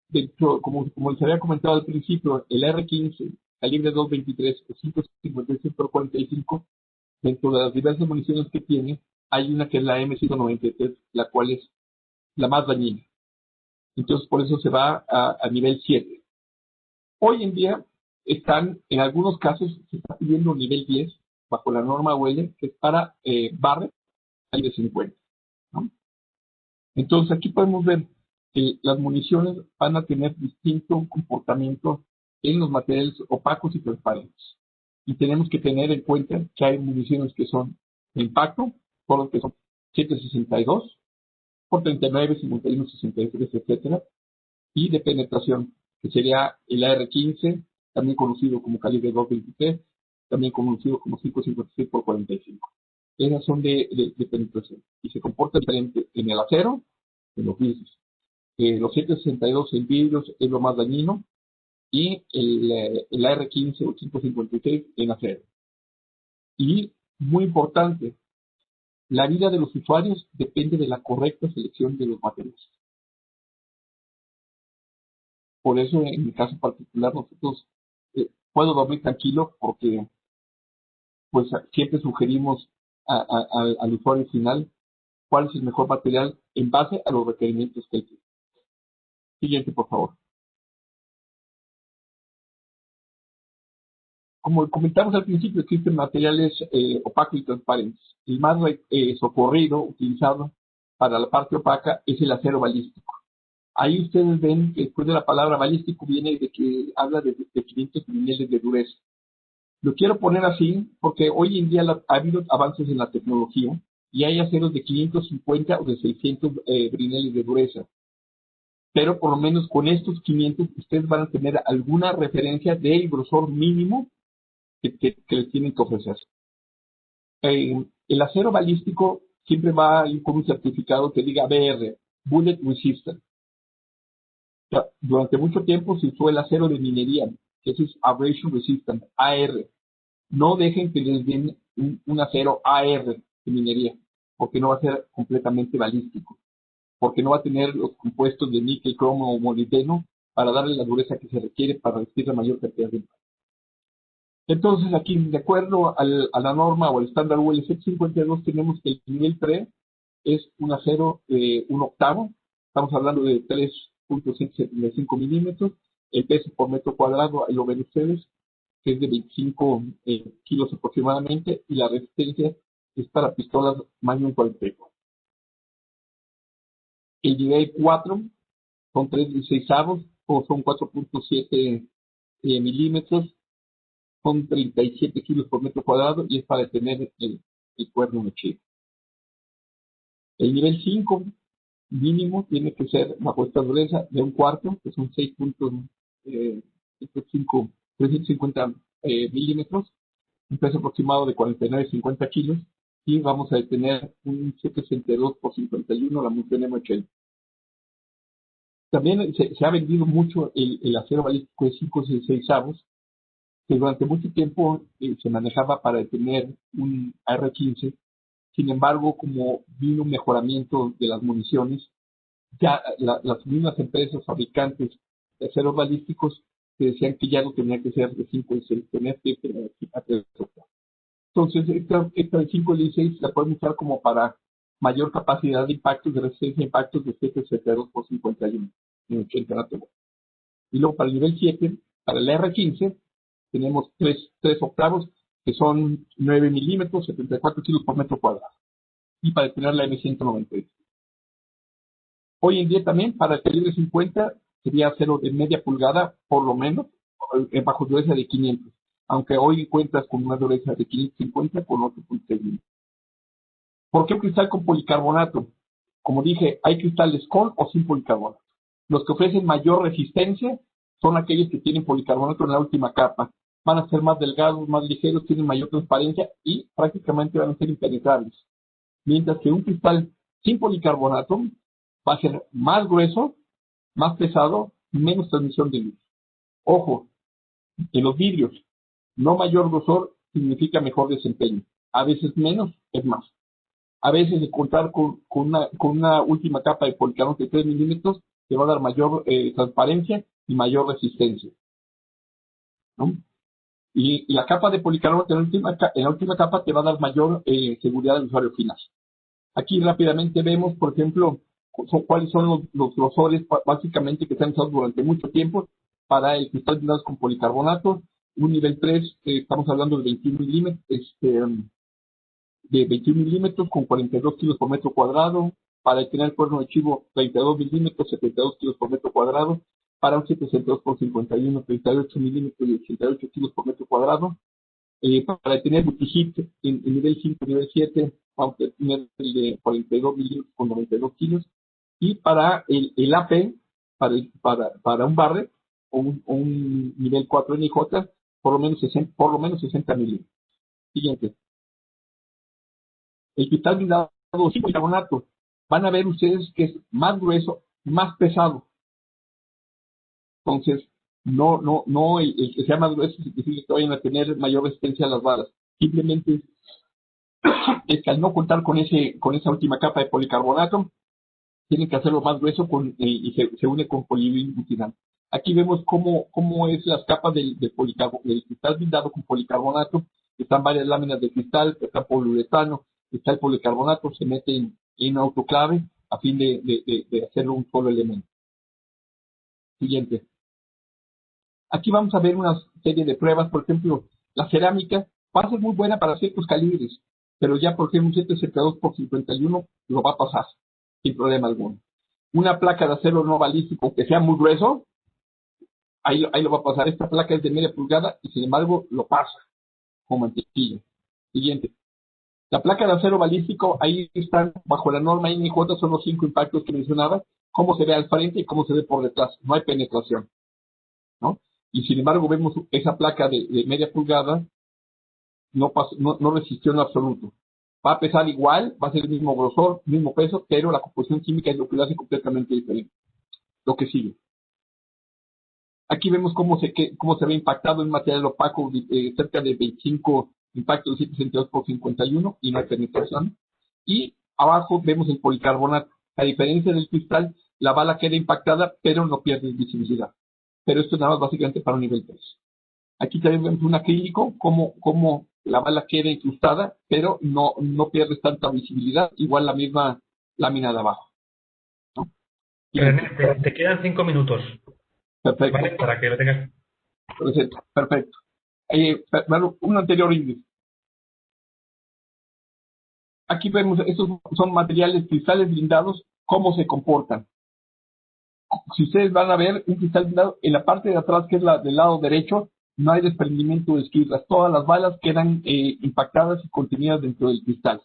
dentro, como les había comentado al principio, el R15, calibre 223 o 556 por 45, dentro de las diversas municiones que tiene, hay una que es la M193, la cual es la más dañina. Entonces, por eso se va a nivel 7. Hoy en día, en algunos casos, se está pidiendo un nivel 10 bajo la norma UL, que es para Barrett, calibre 50. ¿No? Entonces, aquí podemos ver que las municiones van a tener distinto comportamiento en los materiales opacos y transparentes. Y tenemos que tener en cuenta que hay municiones que son de impacto, por lo que son 762, por 39, 51, 63, etcétera, y de penetración, que sería el AR-15, también conocido como calibre 223, también conocido como 556 por 45. Esas son de penetración y se comporta diferente en el acero, en los vidrios. Los 762 en vidrios es lo más dañino y el AR-15 o 556 en acero. Y muy importante, la vida de los usuarios depende de la correcta selección de los materiales. Por eso, en mi caso particular, nosotros puedo dormir tranquilo porque pues siempre sugerimos al usuario final cuál es el mejor material en base a los requerimientos que hay. Siguiente, por favor. Como comentamos al principio, existen materiales opacos y transparentes. El más socorrido, utilizado para la parte opaca, es el acero balístico. Ahí ustedes ven que después de la palabra balístico viene de que habla de 500 niveles de dureza. Lo quiero poner así porque hoy en día ha habido avances en la tecnología y hay aceros de 550 o de 600 brineles de dureza. Pero por lo menos con estos 500 ustedes van a tener alguna referencia del grosor mínimo que les tienen que ofrecer. El acero balístico siempre va a ir con un certificado que diga BR, Bullet Resistant. O sea, durante mucho tiempo se usó el acero de minería, que es Abrasion Resistant, AR. No dejen que les den un acero AR de minería, porque no va a ser completamente balístico, porque no va a tener los compuestos de níquel, cromo o molibdeno para darle la dureza que se requiere para resistir la mayor cantidad de impacto. Entonces, aquí, de acuerdo a la norma o al estándar UL 752, tenemos que el nivel 3 es un acero de 1/8, estamos hablando de 3.175 milímetros, el peso por metro cuadrado, ahí lo ven ustedes, que es de 25 kilos aproximadamente, y la resistencia es para pistolas Magnum 44. El nivel 4 son 3/16 o son 4.7 milímetros, son 37 kilos por metro cuadrado y es para detener el cuerno mechido. El nivel 5 mínimo tiene que ser bajo esta dureza de 1/4, que son 350 milímetros, un peso aproximado de 49-50 kilos, y vamos a detener un 762 por 51, la munición M80. También se ha vendido mucho el acero balístico de 5/16, que durante mucho tiempo se manejaba para detener un AR-15. Sin embargo, como vino un mejoramiento de las municiones, ya las mismas empresas fabricantes de aceros balísticos que decían que ya no tenía que ser de 5 y 6, tenía que ser a 3 octavos. Entonces, esta de 5 y 6 la podemos usar como para mayor capacidad de impactos, de resistencia a impactos de 7,72 por 51 en 80 nanovolts. Y luego para el nivel 7, para el R15, tenemos 3 octavos, que son 9 milímetros, 74 kilos por metro cuadrado. Y para tener la M190. Hoy en día también, para el calibre 50, sería acero de media pulgada, por lo menos, bajo dureza de 500. Aunque hoy cuentas con una dureza de 550 con 8,6 milímetros. ¿Por qué un cristal con policarbonato? Como dije, hay cristales con o sin policarbonato. Los que ofrecen mayor resistencia son aquellos que tienen policarbonato en la última capa. Van a ser más delgados, más ligeros, tienen mayor transparencia y prácticamente van a ser impenetrables. Mientras que un cristal sin policarbonato va a ser más grueso, más pesado, menos transmisión de luz. Ojo, en los vidrios, no mayor grosor significa mejor desempeño. A veces menos es más. A veces de contar con una última capa de policarbonato de 3 milímetros te va a dar mayor transparencia y mayor resistencia, ¿no? Y la capa de policarbonato en la última capa te va a dar mayor seguridad al usuario final. Aquí rápidamente vemos, por ejemplo, cuáles son los grosores básicamente que se han usado durante mucho tiempo para el cristal blindado con policarbonato. Un nivel 3, estamos hablando de 21 milímetros con 42 kilos por metro cuadrado. Para el tener cuerno de chivo, 32 milímetros, 72 kilos por metro cuadrado. Para un 762 por 51, 38 milímetros y 88 kilos por metro cuadrado. Para tener multihit en nivel 5, nivel 7, vamos a tener el de 42 milímetros con 92 kilos. Y para el AP, para un barret o un nivel 4 NIJ, por lo menos 60 milímetros. Siguiente. El cristal blindado sin policarbonato. Van a ver ustedes que es más grueso, más pesado. Entonces, no el que sea más grueso significa que vayan a tener mayor resistencia a las balas. Simplemente es que al no contar con esa última capa de policarbonato, tienen que hacerlo más grueso y se une con polivinbutinal. Aquí vemos cómo es las capas del cristal blindado con policarbonato. Están varias láminas de cristal, está poliuretano, está el policarbonato, se mete en autoclave a fin de hacerlo un solo elemento. Siguiente. Aquí vamos a ver una serie de pruebas. Por ejemplo, la cerámica va a ser muy buena para ciertos calibres, pero ya por ejemplo un 772 por 51 lo va a pasar sin problema alguno. Una placa de acero no balístico que sea muy grueso, ahí lo va a pasar. Esta placa es de media pulgada y sin embargo lo pasa con mantequilla. Siguiente. La placa de acero balístico, ahí están bajo la norma NIJ, son los 5 impactos que mencionaba, cómo se ve al frente y cómo se ve por detrás. No hay penetración, ¿no? Y sin embargo vemos esa placa de media pulgada no resistió en absoluto. Va a pesar igual, va a ser el mismo grosor, mismo peso, pero la composición química es lo que lo hace completamente diferente. Lo que sigue. Aquí vemos cómo se ve impactado en material opaco, cerca de 25 impactos de 762 por 51 y no hay penetración. Y abajo vemos el policarbonato. A diferencia del cristal, la bala queda impactada, pero no pierde visibilidad. Pero esto es nada más básicamente para un nivel 3. Aquí también vemos un acrílico, como la bala queda incrustada, pero no pierde tanta visibilidad, igual la misma lámina de abajo, ¿no? Te quedan 5 minutos. Perfecto. ¿Vale? Para que lo tengas. Perfecto. Un anterior índice. Aquí vemos, estos son materiales, cristales blindados, cómo se comportan. Si ustedes van a ver un cristal blindado, en la parte de atrás, que es la del lado derecho, no hay desprendimiento de esquirlas. Todas las balas quedan impactadas y contenidas dentro del cristal.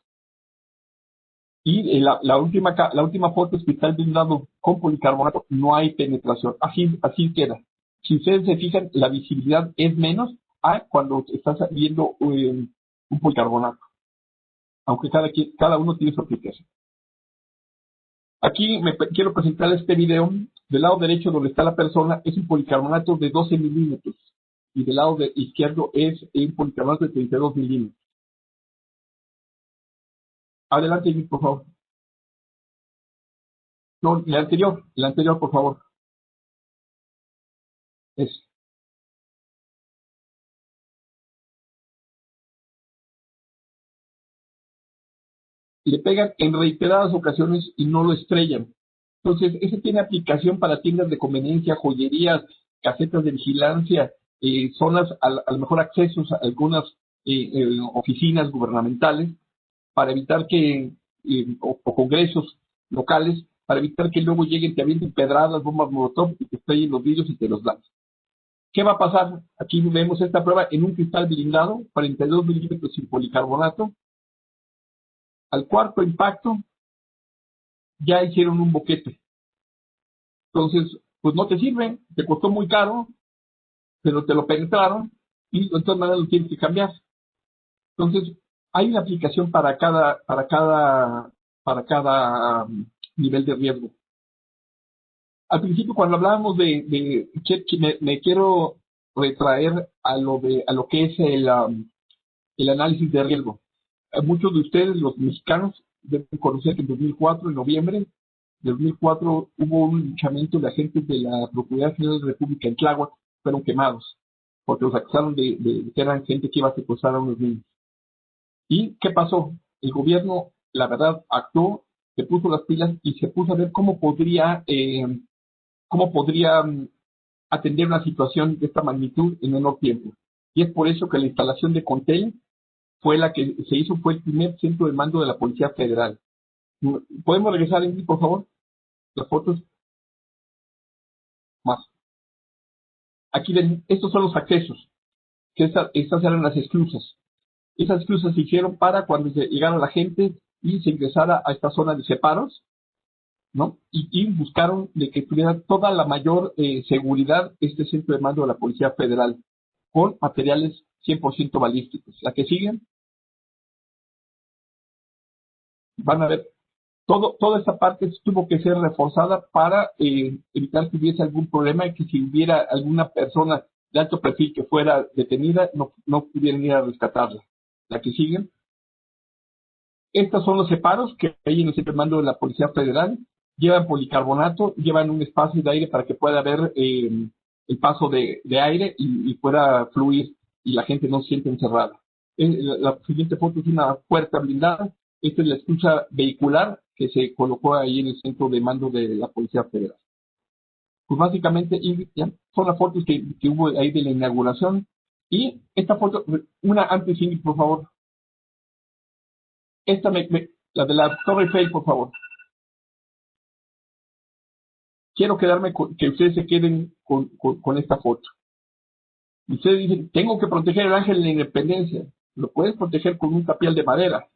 Y la última foto es cristal blindado con policarbonato, no hay penetración. Así queda. Si ustedes se fijan, la visibilidad es menos a cuando estás viendo un policarbonato. Aunque cada uno tiene su aplicación. Aquí quiero presentar este video. Del lado derecho, donde está la persona, es un policarbonato de 12 milímetros. Y del lado izquierdo es un policarbonato de 32 milímetros. Adelante, por favor. No, el anterior, por favor. le pegan en reiteradas ocasiones y no lo estrellan. Entonces, ese tiene aplicación para tiendas de conveniencia, joyerías, casetas de vigilancia, zonas, a lo mejor accesos a algunas oficinas gubernamentales, para evitar que, o congresos locales, para evitar que luego lleguen, te avienten pedradas, bombas molotov y te estrellen los vidrios y te los lancen. ¿Qué va a pasar? Aquí vemos esta prueba en un cristal blindado, 42 milímetros sin policarbonato. Al cuarto impacto, ya hicieron un boquete. Entonces, pues no te sirve, te costó muy caro, pero te lo penetraron y de todas maneras lo tienes que cambiar. Entonces, hay una aplicación para cada nivel de riesgo. Al principio, cuando hablábamos me quiero retraer a lo que es el análisis de riesgo. Muchos de ustedes, los mexicanos, deben conocer que en 2004, en noviembre de 2004, hubo un linchamiento de agentes de la Procuraduría General de la República en Tláhuac, fueron quemados, porque los acusaron de que eran gente que iba a secuestrar a unos niños. ¿Y qué pasó? El gobierno, la verdad, actuó, se puso las pilas y se puso a ver cómo podría atender una situación de esta magnitud en menor tiempo. Y es por eso que la instalación de Contel fue el primer centro de mando de la Policía Federal. ¿Podemos regresar en por favor? Las fotos. Más. Aquí ven, estos son los accesos. Que estas eran las esclusas. Esas esclusas se hicieron para cuando llegara la gente y se ingresara a esta zona de separos, ¿no? Y buscaron de que tuviera toda la mayor seguridad este centro de mando de la Policía Federal, con materiales 100% balísticos. La que siguen, van a ver, toda esta parte tuvo que ser reforzada para evitar que hubiese algún problema y que si hubiera alguna persona de alto perfil que fuera detenida, no pudieran ir a rescatarla. La que siguen. Estos son los separos que hay en el centro de mando de la Policía Federal. Llevan policarbonato, llevan un espacio de aire para que pueda haber el paso de aire y pueda fluir y la gente no se siente encerrada. La siguiente foto es una puerta blindada. Esta es la escucha vehicular que se colocó ahí en el centro de mando de la Policía Federal. Pues básicamente son las fotos que hubo ahí de la inauguración. Y esta foto, una antes, Ingrid, por favor. Esta, la de la Torre Eiffel, por favor. Quiero quedarme que ustedes se queden con esta foto. Ustedes dicen, tengo que proteger el ángel de la independencia. Lo puedes proteger con un tapial de madera.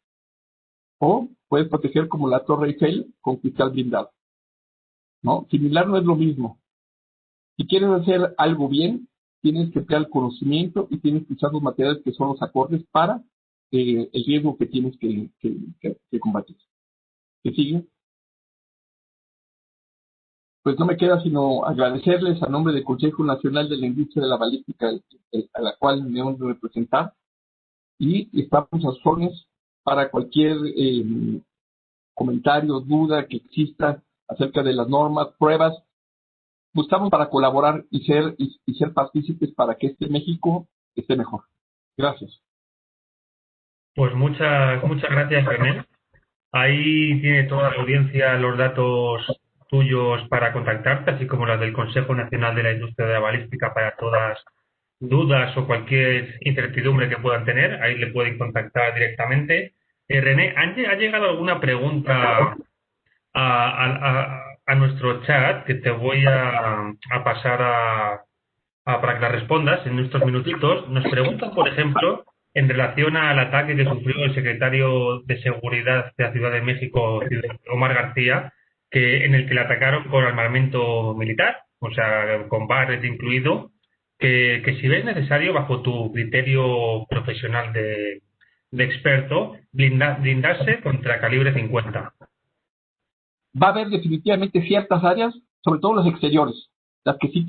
O puedes proteger como la Torre Eiffel con cristal blindado. ¿No? Similar no es lo mismo. Si quieres hacer algo bien, tienes que emplear el conocimiento y tienes que usar los materiales que son los acordes para el riesgo que tienes que combatir. ¿Qué sigue? Pues no me queda sino agradecerles a nombre del Consejo Nacional de la Industria de la Balística, a la cual me honro representar, y estamos a sus órdenes para cualquier comentario, duda que exista acerca de las normas, pruebas. Buscamos para colaborar y ser partícipes para que México esté mejor. Gracias. Pues muchas gracias, René. Ahí tiene toda la audiencia los datos tuyos para contactarte, así como las del Consejo Nacional de la Industria de la Balística para todas dudas o cualquier incertidumbre que puedan tener. Ahí le pueden contactar directamente. René, ¿ha llegado alguna pregunta a nuestro chat que te voy a pasar para que la respondas en estos minutitos? Nos preguntan, por ejemplo, en relación al ataque que sufrió el secretario de Seguridad de la Ciudad de México, Omar García, en el que le atacaron con armamento militar, o sea, con Barrett incluido, que si ves necesario, bajo tu criterio profesional de experto, blindarse contra calibre 50. Va a haber definitivamente ciertas áreas, sobre todo los exteriores, las que sí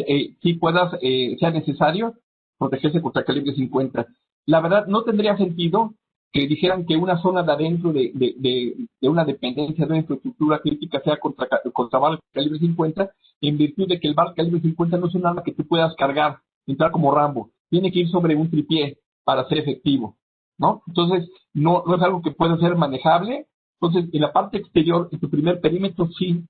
sea necesario protegerse contra calibre 50. La verdad, no tendría sentido que dijeran que una zona de adentro de una dependencia, de una infraestructura crítica sea contra bala calibre 50, en virtud de que el bala calibre 50 no es un arma que tú puedas cargar, entrar como Rambo. Tiene que ir sobre un tripié para ser efectivo, ¿no? Entonces, no es algo que pueda ser manejable. Entonces, en la parte exterior, en tu primer perímetro, sí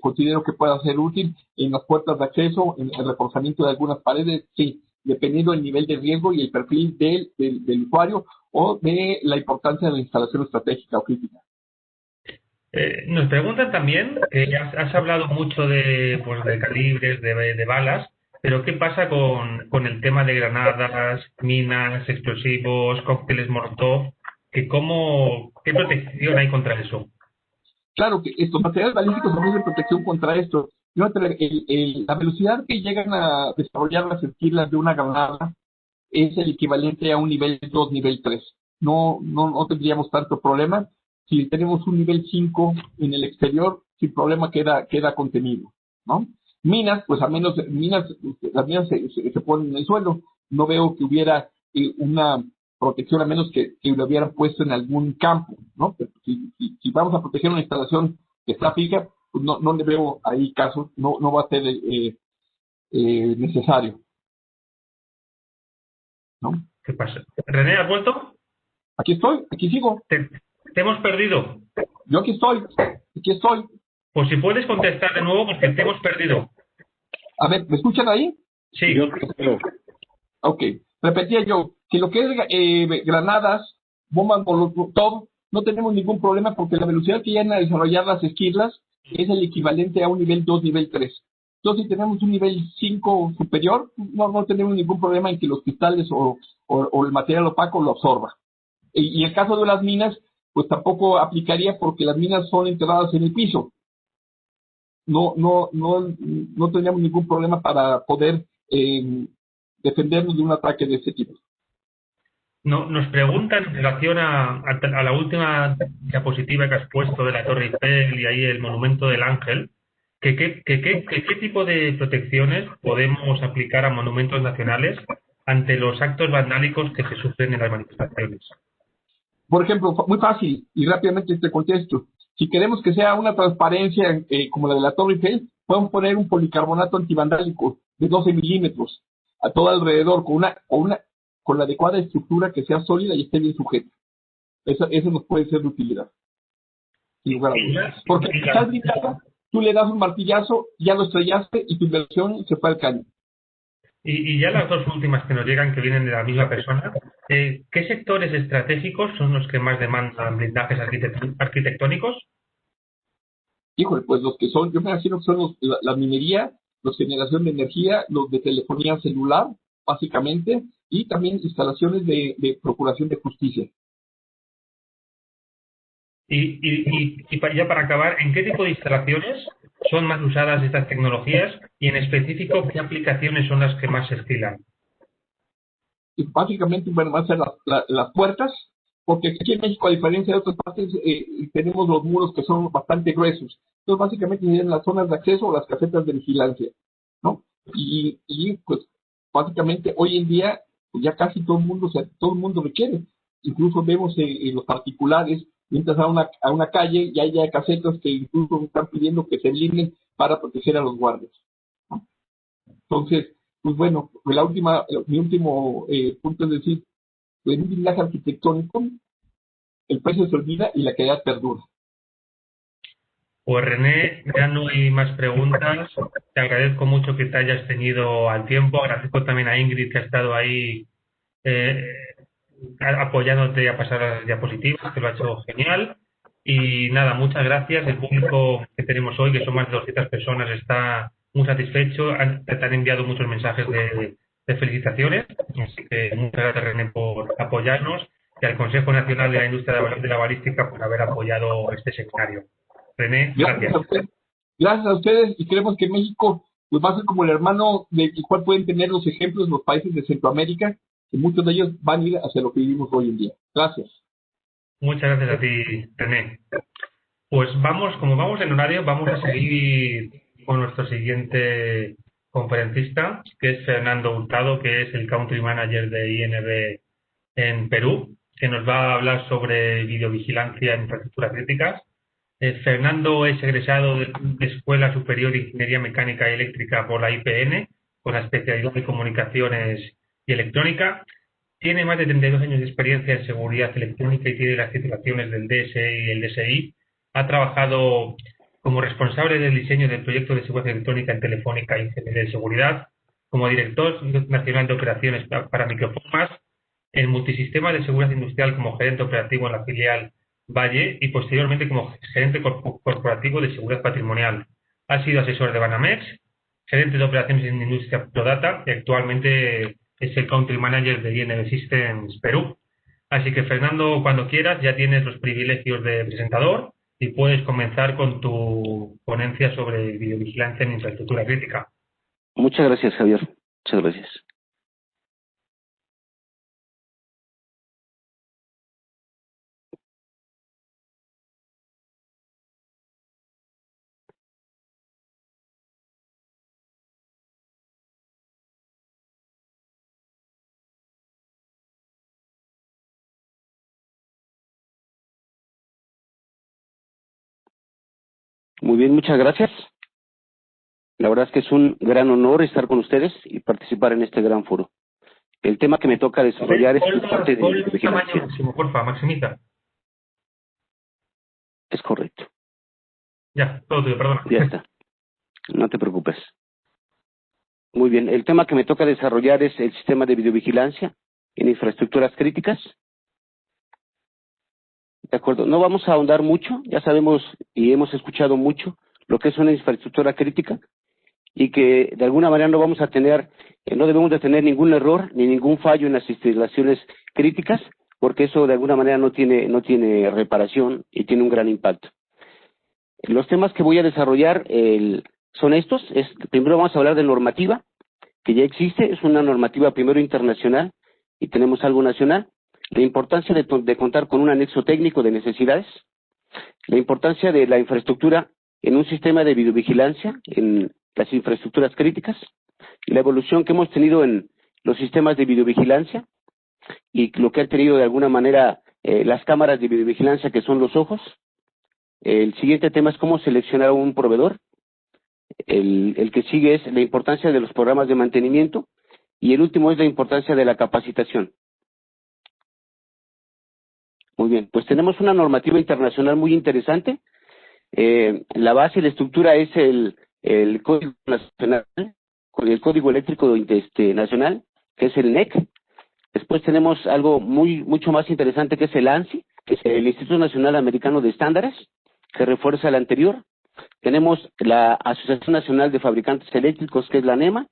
considero que pueda ser útil. En las puertas de acceso, en el reforzamiento de algunas paredes, sí, dependiendo del nivel de riesgo y el perfil del usuario o de la importancia de la instalación estratégica o crítica. Nos preguntan también, que has hablado mucho de calibres, de balas, pero ¿qué pasa con el tema de granadas, minas, explosivos, cócteles Molotov? ¿Qué protección hay contra eso? Claro que estos materiales balísticos ofrecen protección contra esto. La velocidad que llegan a desarrollar las esquilas de una granada es el equivalente a un nivel 2, nivel 3. No tendríamos tanto problema. Si tenemos un nivel 5 en el exterior, sin problema queda contenido, ¿no? Minas, pues las minas se ponen en el suelo. No veo que hubiera una protección a menos que lo hubieran puesto en algún campo, ¿no? Pero si vamos a proteger una instalación que está fija, pues no le veo ahí caso, no va a ser necesario, ¿no? ¿Qué pasa? René, ¿has vuelto? Aquí estoy, aquí sigo. ¿Te hemos perdido? Yo aquí estoy. Pues si puedes contestar de nuevo, porque te hemos perdido. A ver, ¿me escuchan ahí? Sí. Yo creo. Ok. Repetía yo, si lo que es granadas, bombas Molotov, no tenemos ningún problema porque la velocidad que llegan a desarrollar las esquirlas es el equivalente a un nivel 2, nivel 3. Entonces, si tenemos un nivel 5 superior, no tenemos ningún problema en que los cristales o el material opaco lo absorba. Y en el caso de las minas, pues tampoco aplicaría porque las minas son enterradas en el piso. No tendríamos ningún problema para poder defendernos de un ataque de ese tipo. No, nos preguntan en relación a la última diapositiva que has puesto de la Torre Eiffel y ahí el Monumento del Ángel, ¿qué tipo de protecciones podemos aplicar a monumentos nacionales ante los actos vandálicos que se sufren en las manifestaciones? Por ejemplo, muy fácil y rápidamente te contesto. Si queremos que sea una transparencia como la de la Torre Eiffel, podemos poner un policarbonato antivandálico de 12 milímetros a todo alrededor con la adecuada estructura que sea sólida y esté bien sujeta. Eso nos puede ser de utilidad. Sin lugar a dudas. Porque si estás blindada, tú le das un martillazo, ya lo estrellaste y tu inversión se fue al caño. Y ya las dos últimas que nos llegan, que vienen de la misma persona, ¿qué sectores estratégicos son los que más demandan blindajes arquitectónicos? Híjole, pues los que son, yo me imagino que son la minería, los generación de energía, los de telefonía celular, básicamente, y también instalaciones de procuración de justicia. Y ya para acabar, ¿en qué tipo de instalaciones son más usadas estas tecnologías y en específico qué aplicaciones son las que más se estilan? Y básicamente van a ser las puertas, porque aquí en México, a diferencia de otras partes, tenemos los muros que son bastante gruesos. Entonces, básicamente serían las zonas de acceso o las casetas de vigilancia, ¿no? Y pues, básicamente, hoy en día, pues ya casi todo el mundo requiere. Incluso vemos en los particulares, mientras a una calle, ya hay casetas que incluso están pidiendo que se blinden para proteger a los guardias, ¿no? Entonces, pues bueno, mi último punto es decir, en un blindaje arquitectónico, el precio se olvida y la calidad perdura. Pues René, ya no hay más preguntas. Te agradezco mucho que te hayas tenido al tiempo. Agradezco también a Ingrid que ha estado ahí eh, apoyándote a pasar las diapositivas, que lo ha hecho genial. Y nada, muchas gracias. El público que tenemos hoy, que son más de 200 personas, está muy satisfecho. Te han enviado muchos mensajes de felicitaciones. Así que muchas gracias, René, por apoyarnos y al Consejo Nacional de la Industria de la Balística por haber apoyado este seminario. René, gracias. Gracias a ustedes y creemos que México pues va a ser como el hermano del cual pueden tener los ejemplos los países de Centroamérica, que muchos de ellos van a ir hacia lo que vivimos hoy en día. Gracias. Muchas gracias a ti, René. Pues como vamos en horario, vamos a seguir con nuestro siguiente conferencista, que es Fernando Hurtado, que es el Country Manager de INB en Perú, que nos va a hablar sobre videovigilancia en infraestructuras críticas. Fernando es egresado de Escuela Superior de Ingeniería Mecánica y Eléctrica por la IPN, con la especialidad de Comunicaciones y Electrónica. Tiene más de 32 años de experiencia en seguridad electrónica y tiene las titulaciones del DSE y el DSI. Ha trabajado como responsable del diseño del proyecto de seguridad electrónica en Telefónica y Ingeniería de Seguridad, como director nacional de operaciones para microformas, en multisistemas de seguridad industrial como gerente operativo en la filial Valle y posteriormente como gerente corporativo de seguridad patrimonial. Ha sido asesor de Banamex, gerente de operaciones en industria Prodata y actualmente es el Country Manager de INV Systems Perú. Así que, Fernando, cuando quieras, ya tienes los privilegios de presentador y puedes comenzar con tu ponencia sobre videovigilancia en infraestructura crítica. Muchas gracias, Javier. Muchas gracias. Muy bien, muchas gracias. La verdad es que es un gran honor estar con ustedes y participar en este gran foro. El tema que me toca desarrollar es la parte de el tamaño vigilancia. máximo, porfa, maximiza. Es correcto. Ya, todo tuyo, perdona. Ya está. No te preocupes. Muy bien. El tema que me toca desarrollar es el sistema de videovigilancia en infraestructuras críticas. De acuerdo. No vamos a ahondar mucho. Ya sabemos y hemos escuchado mucho lo que es una infraestructura crítica y que de alguna manera no vamos a tener, no debemos de tener ningún error ni ningún fallo en las instalaciones críticas, porque eso de alguna manera no tiene reparación y tiene un gran impacto. Los temas que voy a desarrollar son estos. Primero vamos a hablar de normativa, que ya existe, es una normativa primero internacional y tenemos algo nacional. La importancia de contar con un anexo técnico de necesidades, la importancia de la infraestructura en un sistema de videovigilancia en las infraestructuras críticas, y la evolución que hemos tenido en los sistemas de videovigilancia y lo que han tenido de alguna manera las cámaras de videovigilancia, que son los ojos. El siguiente tema es cómo seleccionar a un proveedor. El que sigue es la importancia de los programas de mantenimiento y el último es la importancia de la capacitación. Muy bien, pues tenemos una normativa internacional muy interesante. La base y la estructura es el Código Nacional, el Código Eléctrico Nacional, que es el NEC. Después tenemos algo mucho más interesante, que es el ANSI, que es el Instituto Nacional Americano de Estándares, que refuerza el anterior. Tenemos la Asociación Nacional de Fabricantes Eléctricos, que es la ANEMA.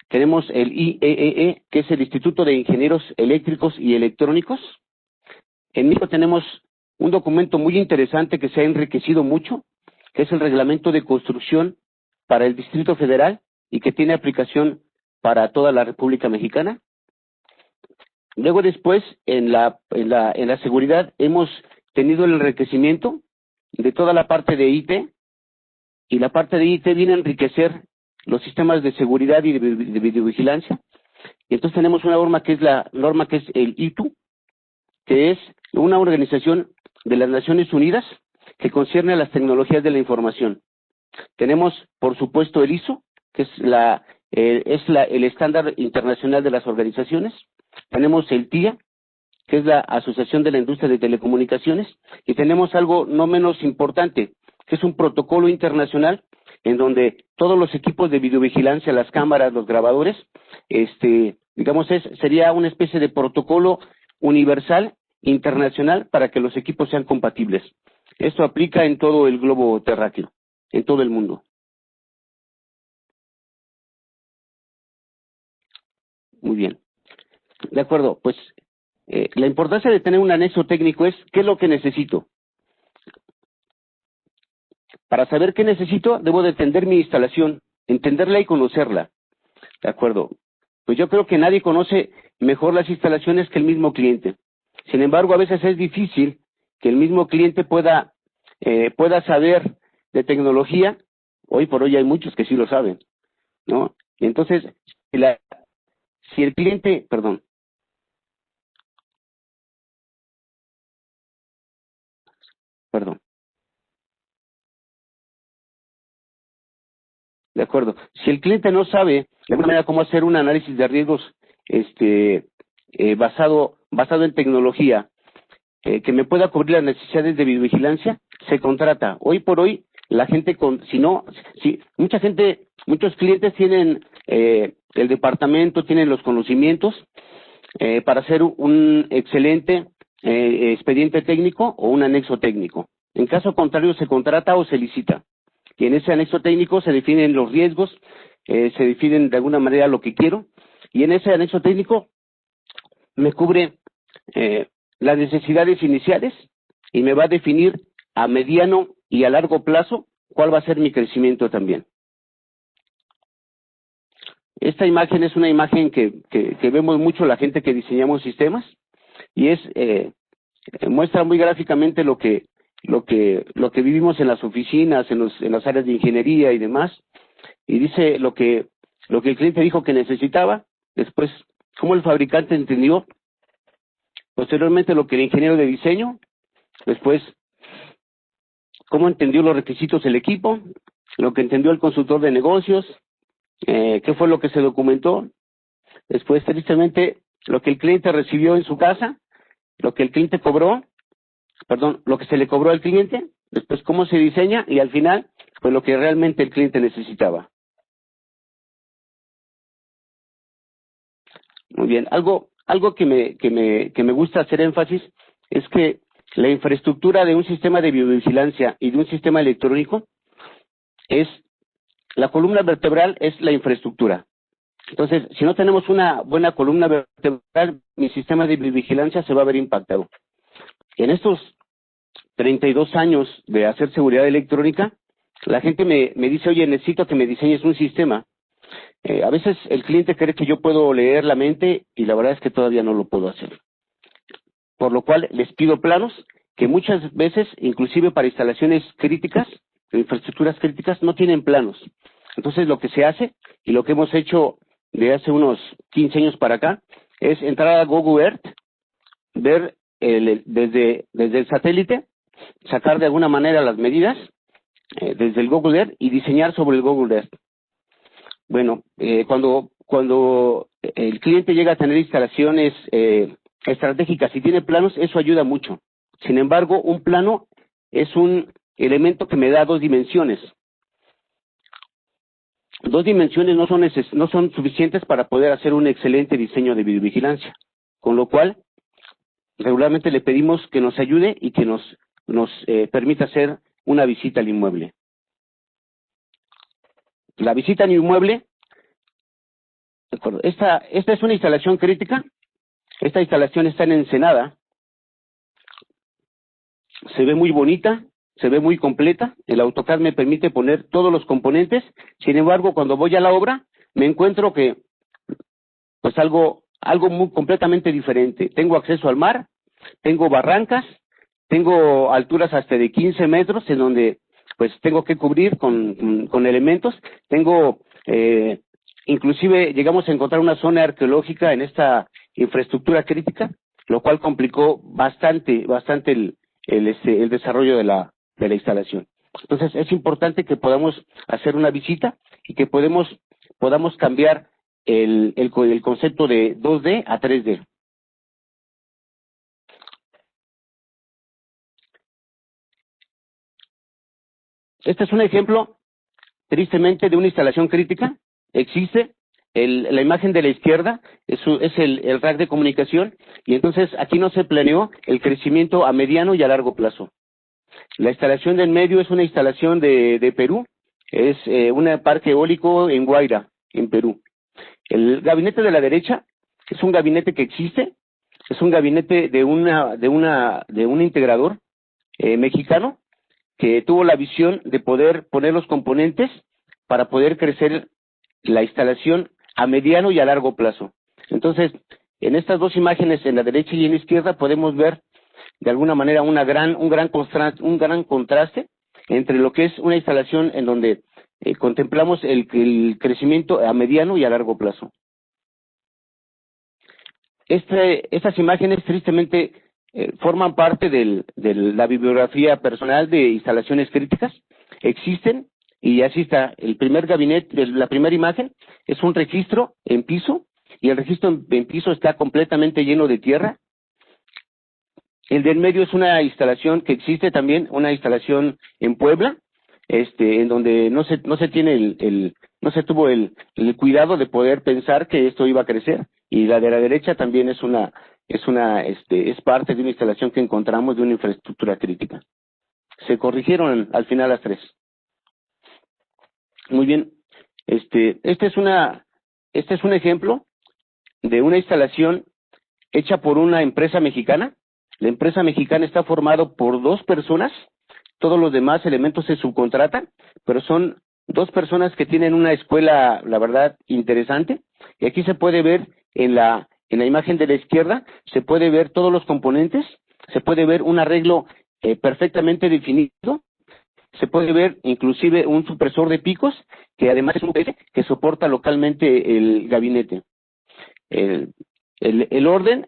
Tenemos el IEEE, que es el Instituto de Ingenieros Eléctricos y Electrónicos. En México tenemos un documento muy interesante que se ha enriquecido mucho, que es el Reglamento de Construcción para el Distrito Federal y que tiene aplicación para toda la República Mexicana. Luego después, en la seguridad, hemos tenido el enriquecimiento de toda la parte de IT, y la parte de IT viene a enriquecer los sistemas de seguridad y de videovigilancia. Y entonces tenemos una norma que es el ITU, que es una organización de las Naciones Unidas que concierne a las tecnologías de la información. Tenemos, por supuesto, el ISO, que es el estándar internacional de las organizaciones. Tenemos el TIA, que es la Asociación de la Industria de Telecomunicaciones, y tenemos algo no menos importante, que es un protocolo internacional en donde todos los equipos de videovigilancia, las cámaras, los grabadores, sería una especie de protocolo universal internacional para que los equipos sean compatibles. Esto aplica en todo el globo terráqueo, en todo el mundo. Muy bien. De acuerdo, pues la importancia de tener un anexo técnico es ¿qué es lo que necesito? Para saber qué necesito, debo de entender mi instalación, entenderla y conocerla. De acuerdo. Pues yo creo que nadie conoce mejor las instalaciones que el mismo cliente. Sin embargo, a veces es difícil que el mismo cliente pueda saber de tecnología. Hoy por hoy hay muchos que sí lo saben, ¿no? Entonces, si el cliente, perdón. De acuerdo. Si el cliente no sabe de alguna manera cómo hacer un análisis de riesgos basado en tecnología, que me pueda cubrir las necesidades de videovigilancia, se contrata. Hoy por hoy, la gente muchos clientes tienen el departamento, tienen los conocimientos para hacer un excelente expediente técnico o un anexo técnico. En caso contrario, se contrata o se licita. Y en ese anexo técnico se definen los riesgos, se definen de alguna manera lo que quiero, y en ese anexo técnico me cubre las necesidades iniciales y me va a definir a mediano y a largo plazo cuál va a ser mi crecimiento también. Esta imagen es una imagen que vemos mucho la gente que diseñamos sistemas, y muestra muy gráficamente lo que vivimos en las oficinas, en las áreas de ingeniería y demás, y dice lo que el cliente dijo que necesitaba, después cómo el fabricante entendió, posteriormente lo que el ingeniero de diseño, después cómo entendió los requisitos del equipo, lo que entendió el consultor de negocios, qué fue lo que se documentó, después tristemente lo que el cliente recibió en su casa, lo que el cliente cobró, lo que se le cobró al cliente, después cómo se diseña, y al final pues lo que realmente el cliente necesitaba. Muy bien, algo que me gusta hacer énfasis es que la infraestructura de un sistema de videovigilancia y de un sistema electrónico la columna vertebral es la infraestructura. Entonces, si no tenemos una buena columna vertebral, mi sistema de videovigilancia se va a ver impactado. En estos 32 años de hacer seguridad electrónica, la gente me dice, oye, necesito que me diseñes un sistema. A veces el cliente cree que yo puedo leer la mente, y la verdad es que todavía no lo puedo hacer. Por lo cual les pido planos que muchas veces, inclusive para instalaciones críticas, infraestructuras críticas, no tienen planos. Entonces lo que se hace, y lo que hemos hecho de hace unos 15 años para acá, es entrar a Google Earth, ver desde el satélite, sacar de alguna manera las medidas desde el Google Earth y diseñar sobre el Google Earth. Bueno, cuando el cliente llega a tener instalaciones estratégicas y tiene planos, eso ayuda mucho. Sin embargo, un plano es un elemento que me da dos dimensiones. Dos dimensiones no son suficientes para poder hacer un excelente diseño de videovigilancia, con lo cual regularmente le pedimos que nos ayude y que nos permita hacer una visita al inmueble. La visita al inmueble, de acuerdo, esta es una instalación crítica. Esta instalación está en Ensenada. Se ve muy bonita, se ve muy completa. El AutoCAD me permite poner todos los componentes. Sin embargo, cuando voy a la obra, me encuentro que pues algo muy completamente diferente. Tengo acceso al mar, tengo barrancas, tengo alturas hasta de 15 metros en donde pues tengo que cubrir con elementos. Tengo inclusive llegamos a encontrar una zona arqueológica en esta infraestructura crítica, lo cual complicó bastante el desarrollo de la instalación. Entonces es importante que podamos hacer una visita y que podamos cambiar el concepto de 2D a 3D. Este es un ejemplo, tristemente, de una instalación crítica. Existe la imagen de la izquierda, es el rack de comunicación, y entonces aquí no se planeó el crecimiento a mediano y a largo plazo. La instalación del medio es una instalación de Perú, es un parque eólico en Guaira, en Perú. El gabinete de la derecha es un gabinete que existe, es un gabinete de un integrador mexicano que tuvo la visión de poder poner los componentes para poder crecer la instalación a mediano y a largo plazo. Entonces, en estas dos imágenes, en la derecha y en la izquierda, podemos ver de alguna manera un gran contraste entre lo que es una instalación en donde contemplamos el crecimiento a mediano y a largo plazo. Estas imágenes tristemente forman parte de la bibliografía personal de instalaciones críticas. Existen, y así está el primer gabinete. La primera imagen es un registro en piso y el registro en piso está completamente lleno de tierra. El del medio es una instalación que existe también, una instalación en Puebla, en donde no se tiene no se tuvo el cuidado de poder pensar que esto iba a crecer. Y la de la derecha también es parte de una instalación que encontramos de una infraestructura crítica. Se corrigieron al final las tres. Muy bien. Este es un ejemplo de una instalación hecha por una empresa mexicana. La empresa mexicana está formada por 2 personas, todos los demás elementos se subcontratan, pero son 2 personas que tienen una escuela, la verdad, interesante. Y aquí se puede ver en la imagen de la izquierda, se puede ver todos los componentes, se puede ver un arreglo perfectamente definido, se puede ver inclusive un supresor de picos, que además es un UPS que soporta localmente el gabinete. El orden,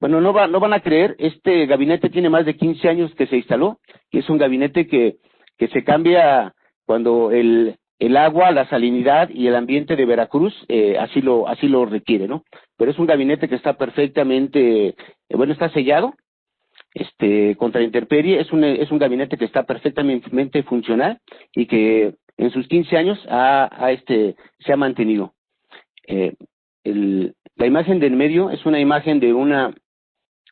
bueno, no van a creer, este gabinete tiene más de 15 años que se instaló, y es un gabinete que se cambia cuando el agua, la salinidad y el ambiente de Veracruz así lo requiere, ¿no? Pero es un gabinete que está perfectamente, está sellado, contra intemperie. Es un gabinete que está perfectamente funcional y que en sus 15 años se ha mantenido. La imagen del medio es una imagen de una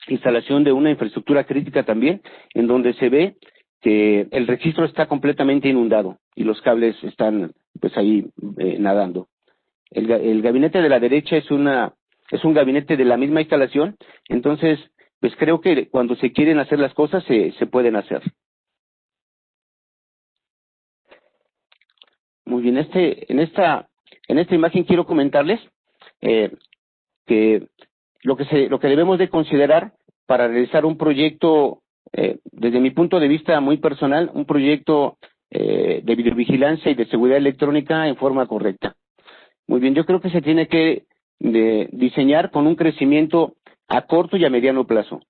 instalación de una infraestructura crítica también, en donde se ve que el registro está completamente inundado y los cables están pues ahí nadando. El gabinete de la derecha es un gabinete de la misma instalación, entonces pues creo que cuando se quieren hacer las cosas se pueden hacer. Muy bien, en esta imagen quiero comentarles que lo que debemos de considerar para realizar un proyecto, desde mi punto de vista muy personal, un proyecto de videovigilancia y de seguridad electrónica en forma correcta. Muy bien, yo creo que se tiene que diseñar con un crecimiento a corto y a mediano plazo.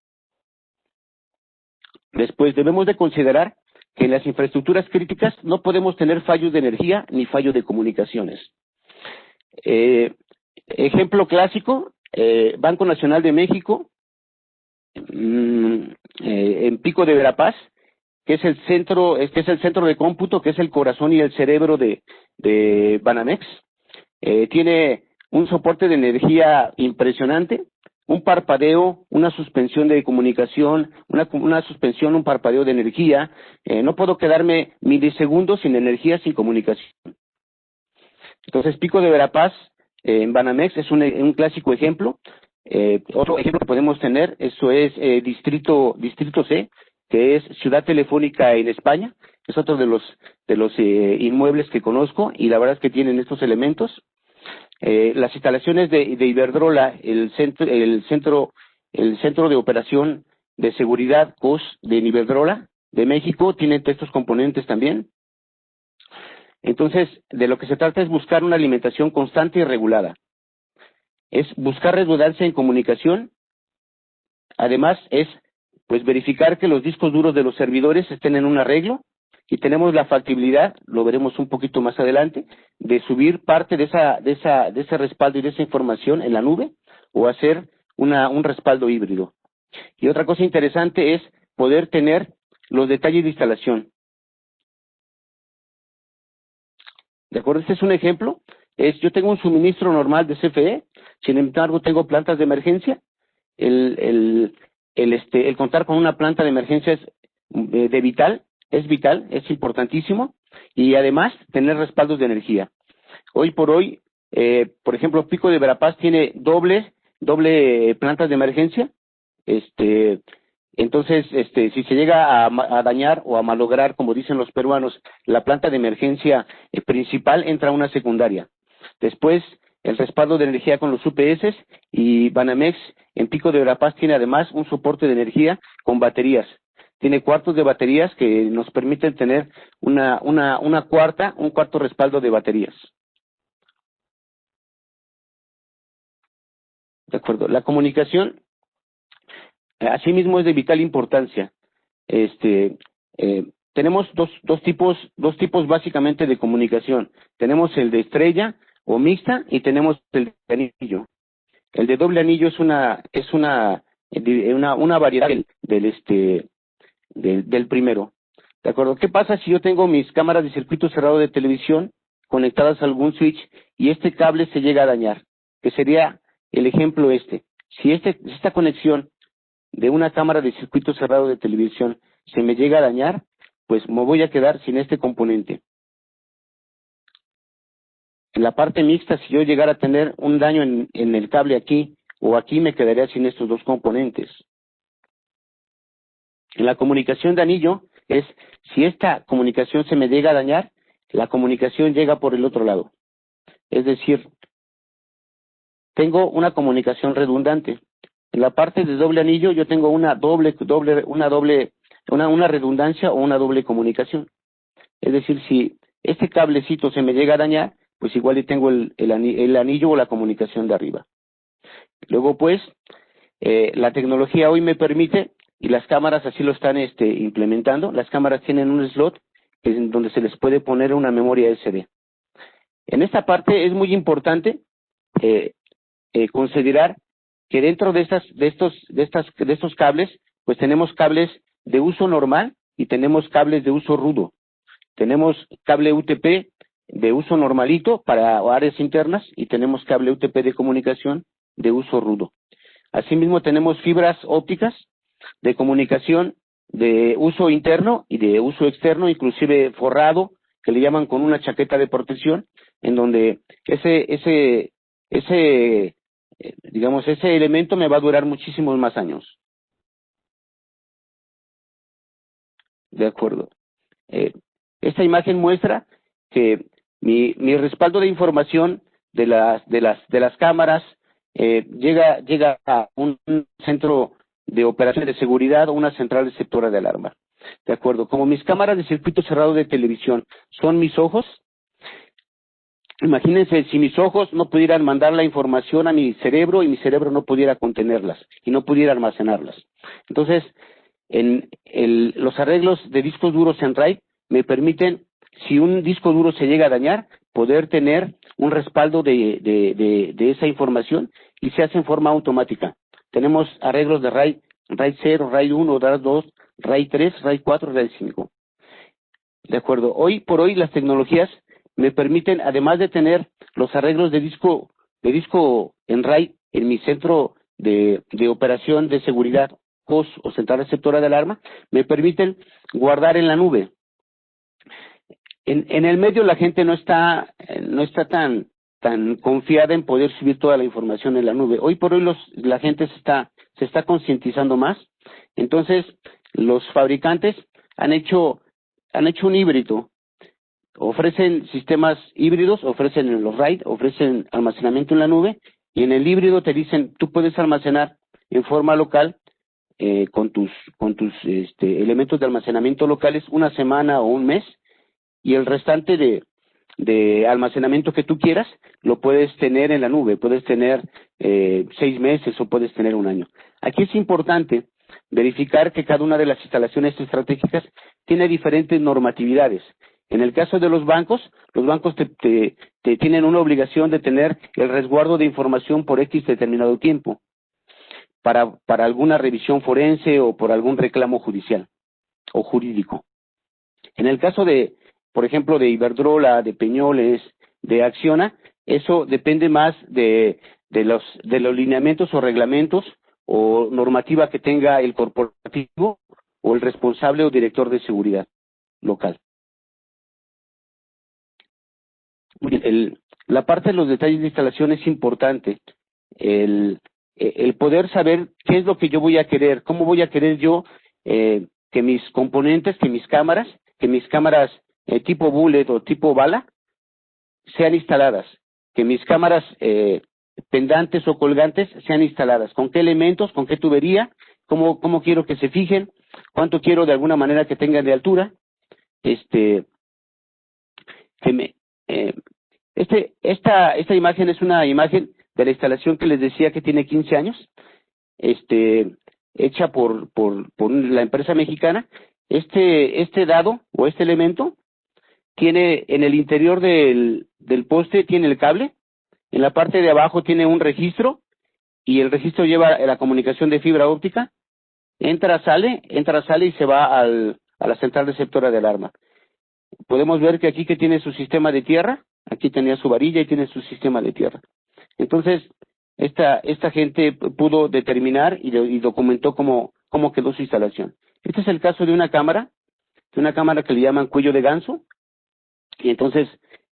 Después debemos de considerar que en las infraestructuras críticas no podemos tener fallos de energía ni fallos de comunicaciones. Ejemplo clásico, Banco Nacional de México, en Pico de Verapaz, que es el centro de cómputo, que es el corazón y el cerebro de Banamex. Tiene un soporte de energía impresionante, un parpadeo, una suspensión de comunicación, una suspensión, un parpadeo de energía. No puedo quedarme milisegundos sin energía, sin comunicación. Entonces, Pico de Verapaz en Banamex es un clásico ejemplo. Otro ejemplo que podemos tener, eso es Distrito C, que es Ciudad Telefónica en España. Es otro de los inmuebles que conozco y la verdad es que tienen estos elementos. Las instalaciones de Iberdrola, el centro de operación de seguridad COS de Iberdrola de México, tienen estos componentes también. Entonces, de lo que se trata es buscar una alimentación constante y regulada. Es buscar redundancia en comunicación. Además, es pues verificar que los discos duros de los servidores estén en un arreglo, y tenemos la factibilidad, lo veremos un poquito más adelante, de subir parte de ese respaldo y de esa información en la nube, o hacer un respaldo híbrido. Y otra cosa interesante es poder tener los detalles de instalación. ¿De acuerdo? Este es un ejemplo. Yo tengo un suministro normal de CFE, sin embargo tengo plantas de emergencia. El contar con una planta de emergencia es vital, es importantísimo, y además tener respaldos de energía. Hoy por hoy, por ejemplo, Pico de Verapaz tiene doble plantas de emergencia. Entonces, si se llega a dañar o a malograr, como dicen los peruanos, la planta de emergencia principal, entra una secundaria. Después, el respaldo de energía con los UPS, y Banamex en Pico de Verapaz tiene además un soporte de energía con baterías. Tiene cuartos de baterías que nos permiten tener un cuarto respaldo de baterías. De acuerdo. La comunicación, asimismo, es de vital importancia. Tenemos dos tipos básicamente de comunicación. Tenemos el de estrella o mixta y tenemos el de anillo. El de doble anillo es una variedad del primero. ¿De acuerdo? ¿Qué pasa si yo tengo mis cámaras de circuito cerrado de televisión conectadas a algún switch y este cable se llega a dañar? Que sería el ejemplo este. Si esta conexión de una cámara de circuito cerrado de televisión se me llega a dañar, pues me voy a quedar sin este componente. En la parte mixta, si yo llegara a tener un daño en el cable aquí o aquí, me quedaría sin estos dos componentes. En la comunicación de anillo es, si esta comunicación se me llega a dañar, la comunicación llega por el otro lado. Es decir, tengo una comunicación redundante. En la parte de doble anillo yo tengo una redundancia o una doble comunicación. Es decir, si este cablecito se me llega a dañar, pues igual tengo el anillo o la comunicación de arriba. Luego, pues, la tecnología hoy me permite, y las cámaras así lo están implementando, las cámaras tienen un slot en donde se les puede poner una memoria SD. En esta parte es muy importante considerar que dentro de estos cables, pues tenemos cables de uso normal y tenemos cables de uso rudo. Tenemos cable UTP de uso normalito para áreas internas y tenemos cable UTP de comunicación de uso rudo. Asimismo tenemos fibras ópticas de comunicación de uso interno y de uso externo, inclusive forrado, que le llaman con una chaqueta de protección, en donde ese elemento me va a durar muchísimos más años. De acuerdo. Esta imagen muestra que mi respaldo de información de las cámaras llega a un centro de operaciones de seguridad o una central receptora de alarma. De acuerdo. Como mis cámaras de circuito cerrado de televisión son mis ojos, imagínense si mis ojos no pudieran mandar la información a mi cerebro y mi cerebro no pudiera contenerlas y no pudiera almacenarlas. Entonces, los arreglos de discos duros en RAID me permiten, si un disco duro se llega a dañar, poder tener un respaldo de esa información y se hace en forma automática. Tenemos arreglos de RAID 0, RAID 1, RAID 2, RAID 3, RAID 4, RAID 5. De acuerdo. Hoy por hoy las tecnologías me permiten, además de tener los arreglos de disco en RAID en mi centro de operación de seguridad, COS o central receptora de alarma, me permiten guardar en la nube. En el medio la gente no está tan confiada en poder subir toda la información en la nube. Hoy por hoy la gente se está concientizando más. Entonces, los fabricantes han hecho un híbrido. Ofrecen sistemas híbridos, ofrecen los RAID, ofrecen almacenamiento en la nube, y en el híbrido te dicen, tú puedes almacenar en forma local con tus elementos de almacenamiento locales una semana o un mes, y el restante de almacenamiento que tú quieras lo puedes tener en la nube, puedes tener 6 meses o puedes tener un año. Aquí es importante verificar que cada una de las instalaciones estratégicas tiene diferentes normatividades. En el caso de los bancos te tienen una obligación de tener el resguardo de información por X determinado tiempo, para alguna revisión forense o por algún reclamo judicial o jurídico. En el caso por ejemplo, de Iberdrola, de Peñoles, de Acciona, eso depende más de los lineamientos o reglamentos o normativa que tenga el corporativo o el responsable o director de seguridad local. La parte de los detalles de instalación es importante. El poder saber qué es lo que yo voy a querer, cómo voy a querer yo que mis componentes, que mis cámaras tipo bullet o tipo bala sean instaladas, que mis cámaras pendantes o colgantes sean instaladas, con qué elementos, con qué tubería, cómo quiero que se fijen, cuánto quiero de alguna manera que tengan de altura. Esta imagen es una imagen de la instalación que les decía que tiene 15 años, hecha por la empresa mexicana. Este dado o este elemento tiene en el interior del poste tiene el cable, en la parte de abajo tiene un registro y el registro lleva la comunicación de fibra óptica, entra, sale y se va a la central receptora de alarma. Podemos ver que aquí que tiene su sistema de tierra, aquí tenía su varilla y tiene su sistema de tierra. Entonces, esta gente pudo determinar y documentó cómo quedó su instalación. Este es el caso de una cámara que le llaman cuello de ganso, y entonces,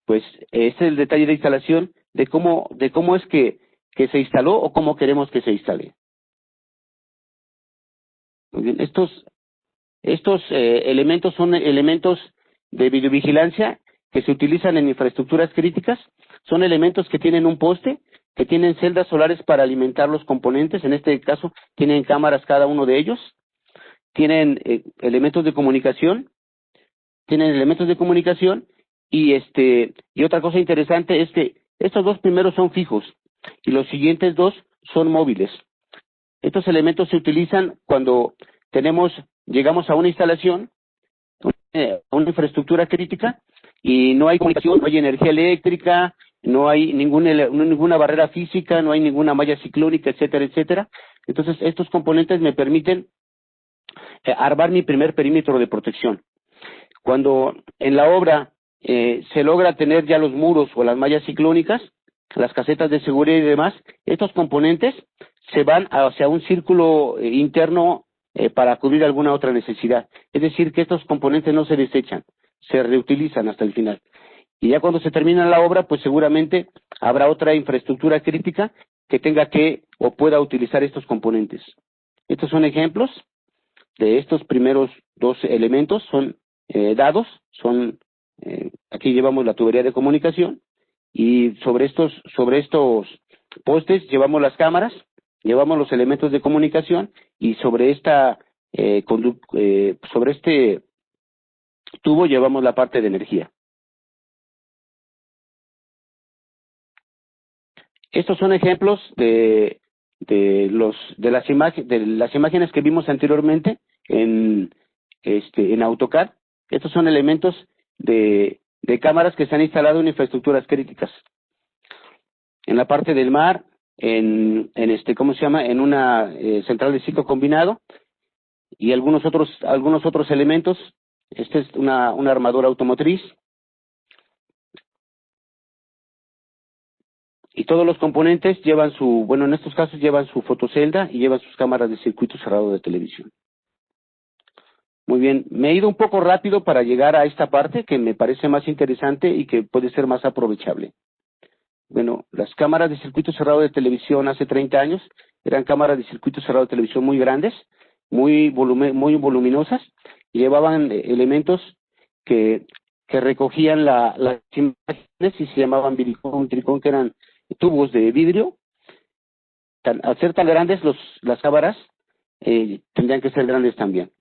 pues, este es el detalle de instalación de cómo es que se instaló o cómo queremos que se instale. Muy bien, estos elementos son elementos de videovigilancia que se utilizan en infraestructuras críticas. Son elementos que tienen un poste, que tienen celdas solares para alimentar los componentes. En este caso, tienen cámaras cada uno de ellos. Tienen elementos de comunicación. Y otra cosa interesante es que estos dos primeros son fijos y los siguientes dos son móviles. Estos elementos se utilizan cuando llegamos a una instalación, a una infraestructura crítica, y no hay comunicación, no hay energía eléctrica, no hay ninguna barrera física, no hay ninguna malla ciclónica, etcétera, etcétera. Entonces, estos componentes me permiten armar mi primer perímetro de protección. Cuando en la obra se logra tener ya los muros o las mallas ciclónicas, las casetas de seguridad y demás, estos componentes se van hacia un círculo interno para cubrir alguna otra necesidad. Es decir, que estos componentes no se desechan, se reutilizan hasta el final. Y ya cuando se termina la obra, pues seguramente habrá otra infraestructura crítica que tenga que o pueda utilizar estos componentes. Estos son ejemplos de estos primeros dos elementos, son dados, aquí llevamos la tubería de comunicación, y sobre estos postes llevamos las cámaras, llevamos los elementos de comunicación, y sobre sobre este tubo llevamos la parte de energía. Estos son ejemplos de las imágenes que vimos anteriormente en AutoCAD. Estos son elementos de cámaras que se han instalado en infraestructuras críticas. En la parte del mar, en una central de ciclo combinado, y algunos otros elementos. Esta es una armadura automotriz. Y todos los componentes en estos casos llevan su fotocelda y llevan sus cámaras de circuito cerrado de televisión. Muy bien, me he ido un poco rápido para llegar a esta parte que me parece más interesante y que puede ser más aprovechable. Bueno, las cámaras de circuito cerrado de televisión hace 30 años eran cámaras de circuito cerrado de televisión muy grandes, muy voluminosas, y llevaban elementos que recogían las imágenes y se llamaban vidicón, tricón, que eran tubos de vidrio. Al ser tan grandes, las cámaras tendrían que ser grandes también.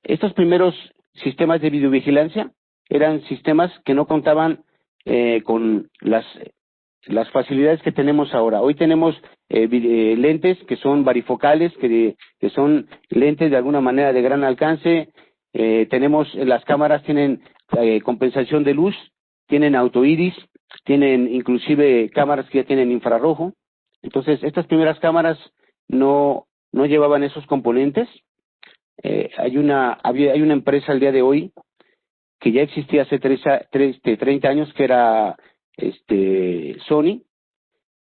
Estos primeros sistemas de videovigilancia eran sistemas que no contaban con las facilidades que tenemos ahora. Hoy tenemos lentes que son varifocales, que son lentes de alguna manera de gran alcance. Las cámaras tienen compensación de luz, tienen autoiris, tienen inclusive cámaras que ya tienen infrarrojo. Entonces, estas primeras cámaras no llevaban esos componentes. Hay una empresa al día de hoy que ya existía hace 30 años, que era Sony.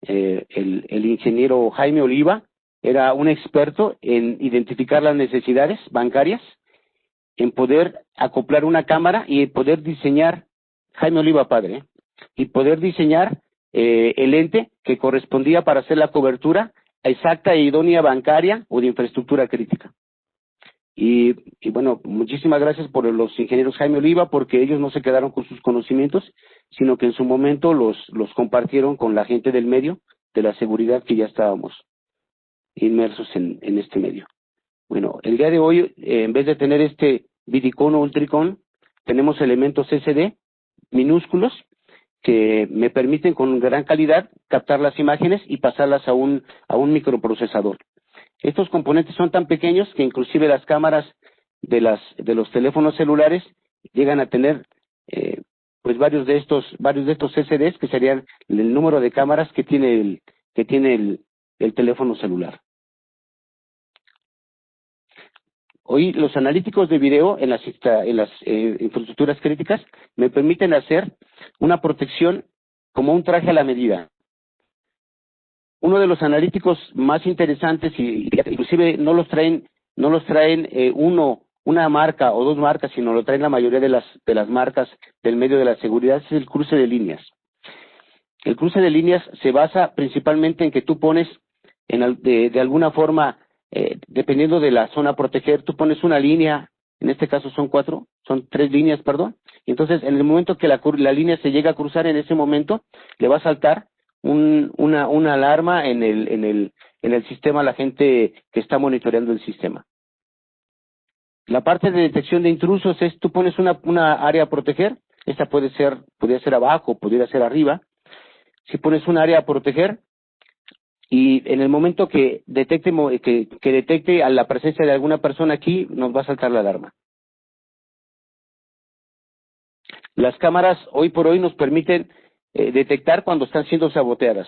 El ingeniero Jaime Oliva era un experto en identificar las necesidades bancarias, en poder acoplar una cámara y poder diseñar, Jaime Oliva padre, y poder diseñar el lente que correspondía para hacer la cobertura exacta e idónea bancaria o de infraestructura crítica. Y bueno, muchísimas gracias por los ingenieros Jaime Oliva, porque ellos no se quedaron con sus conocimientos, sino que en su momento los compartieron con la gente del medio, de la seguridad, que ya estábamos inmersos en este medio. Bueno, el día de hoy, en vez de tener este vidicón o ultricón, tenemos elementos SD minúsculos que me permiten con gran calidad captar las imágenes y pasarlas a un microprocesador. Estos componentes son tan pequeños que inclusive las cámaras de los teléfonos celulares llegan a tener varios de estos SDs, que serían el número de cámaras que tiene el teléfono celular. Hoy los analíticos de video en las infraestructuras críticas me permiten hacer una protección como un traje a la medida. Uno de los analíticos más interesantes, y inclusive no los traen una marca o dos marcas, sino lo traen la mayoría de las marcas del medio de la seguridad, es el cruce de líneas. El cruce de líneas se basa principalmente en que tú pones de alguna forma, dependiendo de la zona a proteger, tú pones una línea, en este caso son 3 líneas, perdón, y entonces en el momento que la línea se llega a cruzar, en ese momento le va a saltar una alarma en el sistema a la gente que está monitoreando el sistema. La parte de detección de intrusos es, tú pones una área a proteger, esta podría ser abajo, podría ser arriba. Si pones un área a proteger, y en el momento que detecte a la presencia de alguna persona aquí, nos va a saltar la alarma. Las cámaras hoy por hoy nos permiten detectar cuando están siendo saboteadas,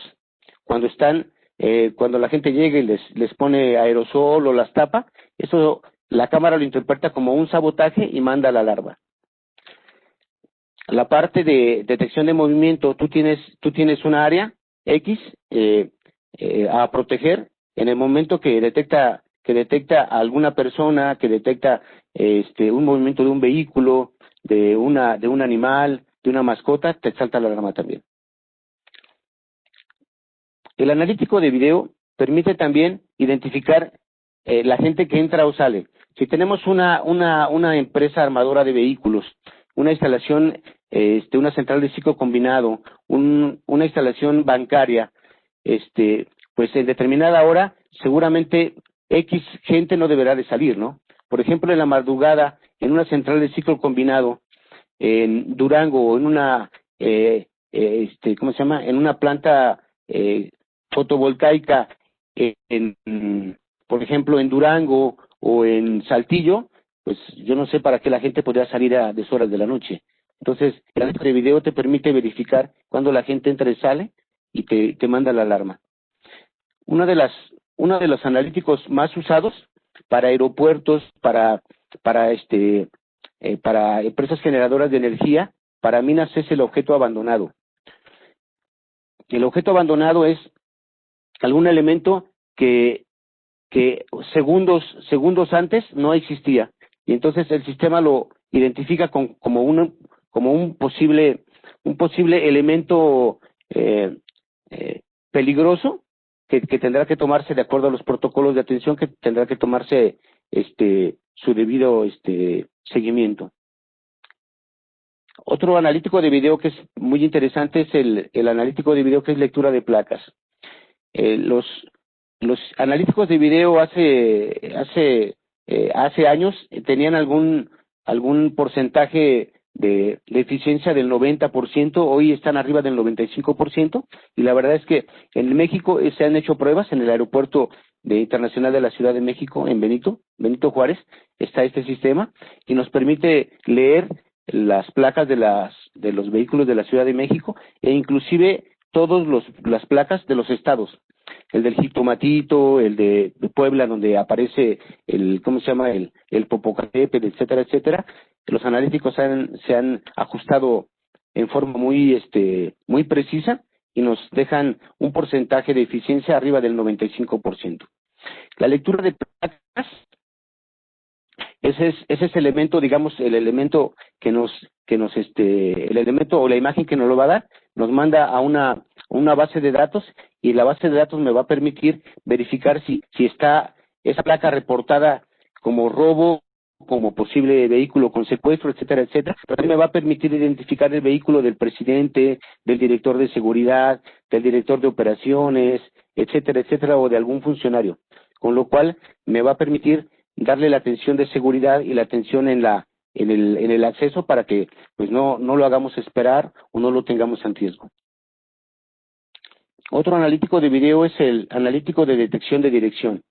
cuando la gente llega y les pone aerosol o las tapa, eso la cámara lo interpreta como un sabotaje y manda la alarma. La parte de detección de movimiento, tú tienes una área X a proteger. En el momento que detecta a alguna persona, que detecta un movimiento de un vehículo, de un animal, de una mascota, te salta la alarma también. El analítico de video permite también identificar la gente que entra o sale. Si tenemos una empresa armadora de vehículos, una instalación, una central de ciclo combinado, una instalación bancaria, pues en determinada hora, seguramente X gente no deberá de salir, ¿no? Por ejemplo, en la madrugada, en una central de ciclo combinado, en Durango, o en en una planta fotovoltaica, por ejemplo, en Durango o en Saltillo, pues yo no sé para qué la gente podría salir a deshoras de la noche. Entonces, el analítico de video te permite verificar cuando la gente entra y sale y te manda la alarma. Uno de los analíticos más usados para aeropuertos, para empresas generadoras de energía, para minas, es el objeto abandonado. El objeto abandonado es algún elemento que segundos antes no existía, y entonces el sistema lo identifica como un posible elemento peligroso que tendrá que tomarse de acuerdo a los protocolos de atención, que tendrá que tomarse su debido seguimiento. Otro analítico de video que es muy interesante es el analítico de video que es lectura de placas. Los analíticos de video hace años tenían algún porcentaje de eficiencia del 90%, hoy están arriba del 95%, y la verdad es que en México se han hecho pruebas en el aeropuerto internacional de la Ciudad de México, en Benito Juárez, está este sistema, y nos permite leer las placas de los vehículos de la Ciudad de México, e inclusive todas las placas de los estados. El del Jitomatito, el de Puebla, donde aparece el Popocatépetl, etcétera, etcétera. Los analíticos se han ajustado en forma muy precisa y nos dejan un porcentaje de eficiencia arriba del 95%. La lectura de placas, ese es elemento, digamos, el elemento el elemento o la imagen que nos lo va a dar, nos manda a una base de datos, y la base de datos me va a permitir verificar si está esa placa reportada como robo, como posible vehículo con secuestro, etcétera, etcétera. Pero también me va a permitir identificar el vehículo del presidente, del director de seguridad, del director de operaciones, etcétera, etcétera, o de algún funcionario. Con lo cual me va a permitir darle la atención de seguridad y la atención en el acceso, para que pues no lo hagamos esperar o no lo tengamos en riesgo. Otro analítico de video es el analítico de detección de dirección.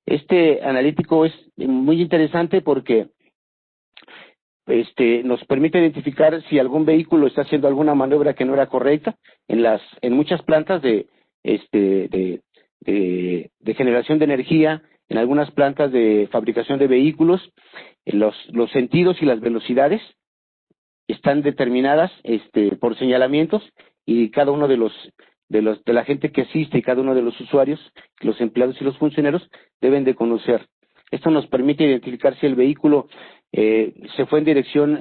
Este analítico es muy interesante porque nos permite identificar si algún vehículo está haciendo alguna maniobra que no era correcta. En muchas plantas de de generación de energía, en algunas plantas de fabricación de vehículos, los sentidos y las velocidades están determinadas por señalamientos, y cada uno de la gente que asiste y cada uno de los usuarios, los empleados y los funcionarios, deben de conocer. Esto nos permite identificar si el vehículo se fue en dirección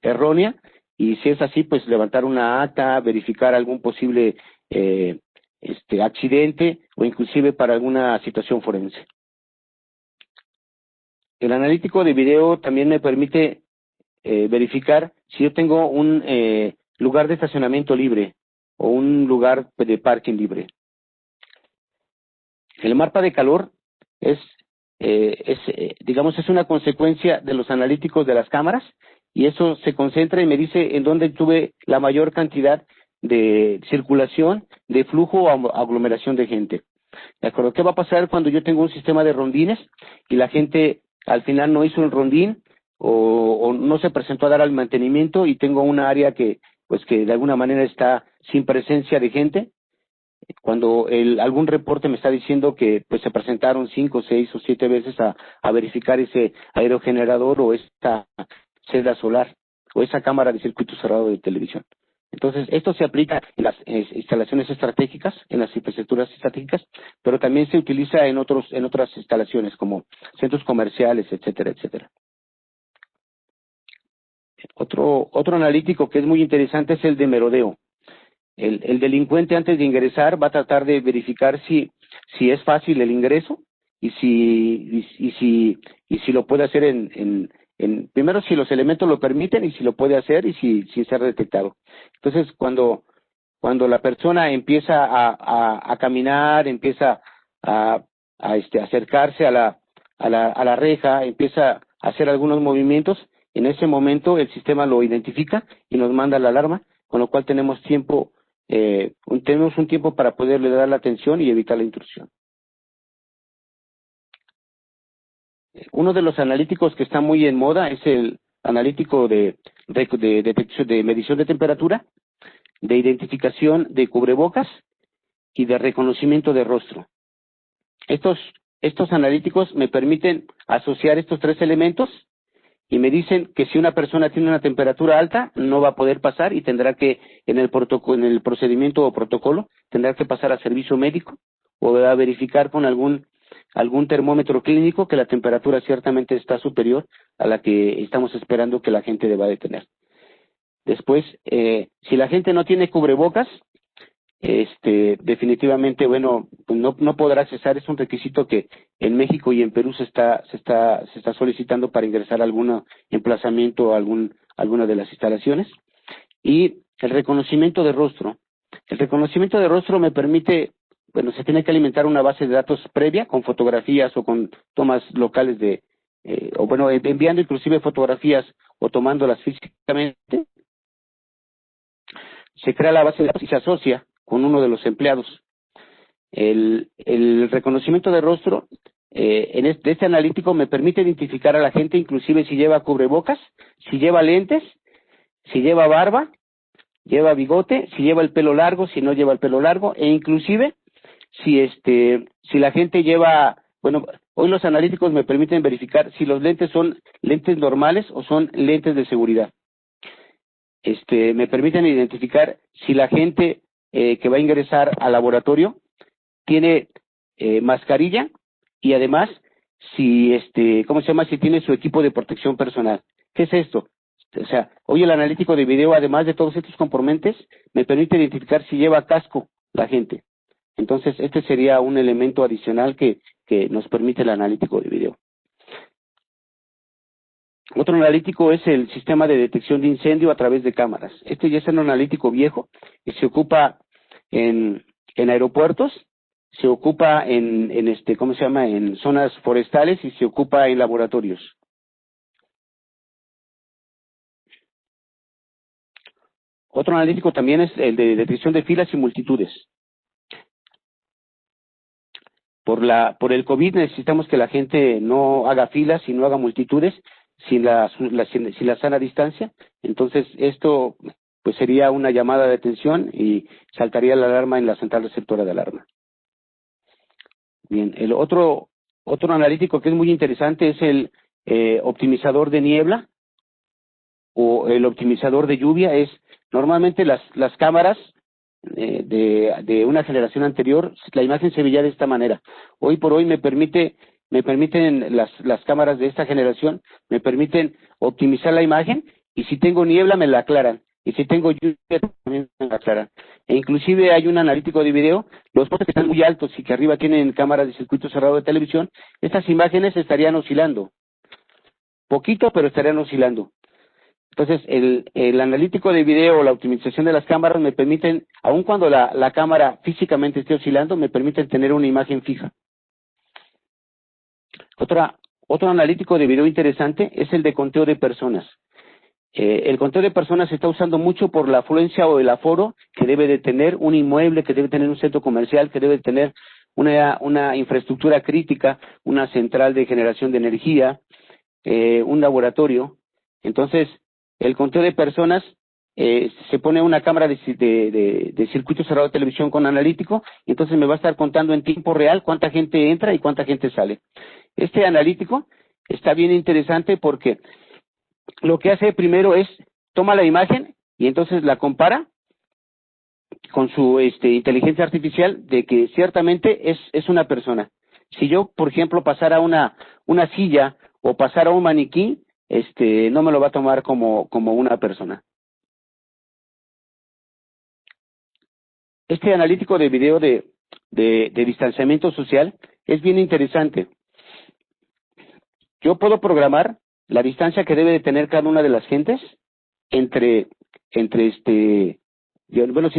errónea, y si es así, pues levantar una acta, verificar algún posible accidente, o inclusive para alguna situación forense. El analítico de video también me permite verificar si yo tengo un lugar de estacionamiento libre o un lugar de parking libre. El mapa de calor digamos, es una consecuencia de los analíticos de las cámaras, y eso se concentra y me dice en dónde tuve la mayor cantidad de circulación, de flujo o aglomeración de gente. ¿De acuerdo? ¿Qué va a pasar cuando yo tengo un sistema de rondines y la gente al final no hizo el rondín o no se presentó a dar el mantenimiento, y tengo una área que de alguna manera está sin presencia de gente? Cuando algún reporte me está diciendo que pues se presentaron 5, 6 o 7 veces a verificar ese aerogenerador o esta celda solar o esa cámara de circuito cerrado de televisión. Entonces, esto se aplica en las instalaciones estratégicas, en las infraestructuras estratégicas, pero también se utiliza en otras instalaciones como centros comerciales, etcétera, etcétera. Otro analítico que es muy interesante es el de merodeo. El delincuente, antes de ingresar, va a tratar de verificar si es fácil el ingreso y si lo puede hacer primero, si los elementos lo permiten, y si lo puede hacer, y sin ser detectado. Entonces, cuando la persona empieza a caminar, empieza a acercarse a la reja, empieza a hacer algunos movimientos, en ese momento el sistema lo identifica y nos manda la alarma, con lo cual tenemos un tiempo para poderle dar la atención y evitar la intrusión. Uno de los analíticos que está muy en moda es el analítico de medición de temperatura, de identificación de cubrebocas y de reconocimiento de rostro. Estos analíticos me permiten asociar estos 3 elementos, y me dicen que si una persona tiene una temperatura alta, no va a poder pasar, y tendrá que, en el procedimiento o protocolo, tendrá que pasar a servicio médico, o a verificar con algún termómetro clínico que la temperatura ciertamente está superior a la que estamos esperando que la gente deba de tener. Después, si la gente no tiene cubrebocas, definitivamente, pues no podrá accesar. Es un requisito que en México y en Perú se está solicitando para ingresar a algún emplazamiento o alguna de las instalaciones. Y el reconocimiento de rostro. El reconocimiento de rostro me permite, se tiene que alimentar una base de datos previa con fotografías o con tomas locales enviando inclusive fotografías o tomándolas físicamente. Se crea la base de datos y se asocia con uno de los empleados. El reconocimiento de rostro de este analítico me permite identificar a la gente, inclusive si lleva cubrebocas, si lleva lentes, si lleva barba, lleva bigote, si lleva el pelo largo, si no lleva el pelo largo, e inclusive si la gente lleva, hoy los analíticos me permiten verificar si los lentes son lentes normales o son lentes de seguridad. Me permiten identificar si la gente que va a ingresar al laboratorio tiene mascarilla, y además si si tiene su equipo de protección personal. ¿Qué es esto? O sea, hoy el analítico de video, además de todos estos componentes, me permite identificar si lleva casco la gente. Entonces, este sería un elemento adicional que nos permite el analítico de video. Otro analítico es el sistema de detección de incendio a través de cámaras. Este ya es un analítico viejo que se ocupa en aeropuertos, se ocupa en zonas forestales, y se ocupa en laboratorios. Otro analítico también es el de detección de filas y multitudes. Por el COVID necesitamos que la gente no haga filas y no haga multitudes sin la sana distancia. Entonces esto pues sería una llamada de atención y saltaría la alarma en la central receptora de alarma. Bien, el otro analítico que es muy interesante es el optimizador de niebla o el optimizador de lluvia. Normalmente las cámaras de una generación anterior, la imagen se veía de esta manera. Hoy por hoy me permiten las cámaras de esta generación, me permiten optimizar la imagen, y si tengo niebla me la aclaran, y si tengo lluvia también me la aclaran. E inclusive hay un analítico de video, los postes que están muy altos y que arriba tienen cámaras de circuito cerrado de televisión, estas imágenes estarían oscilando, poquito, pero estarían oscilando. Entonces, el analítico de video o la optimización de las cámaras me permiten, aun cuando la cámara físicamente esté oscilando, me permiten tener una imagen fija. Otro analítico de video interesante es el de conteo de personas. El conteo de personas se está usando mucho por la afluencia o el aforo que debe de tener un inmueble, que debe tener un centro comercial, que debe tener una infraestructura crítica, una central de generación de energía, un laboratorio. Entonces, el conteo de personas, se pone una cámara de circuito cerrado de televisión con analítico, y entonces me va a estar contando en tiempo real cuánta gente entra y cuánta gente sale. Este analítico está bien interesante porque lo que hace primero es toma la imagen y entonces la compara con su inteligencia artificial de que ciertamente es una persona. Si yo, por ejemplo, pasara una silla o pasara un maniquí, no me lo va a tomar como una persona. Este analítico de video de distanciamiento social es bien interesante. Yo puedo programar la distancia que debe de tener cada una de las gentes entre sin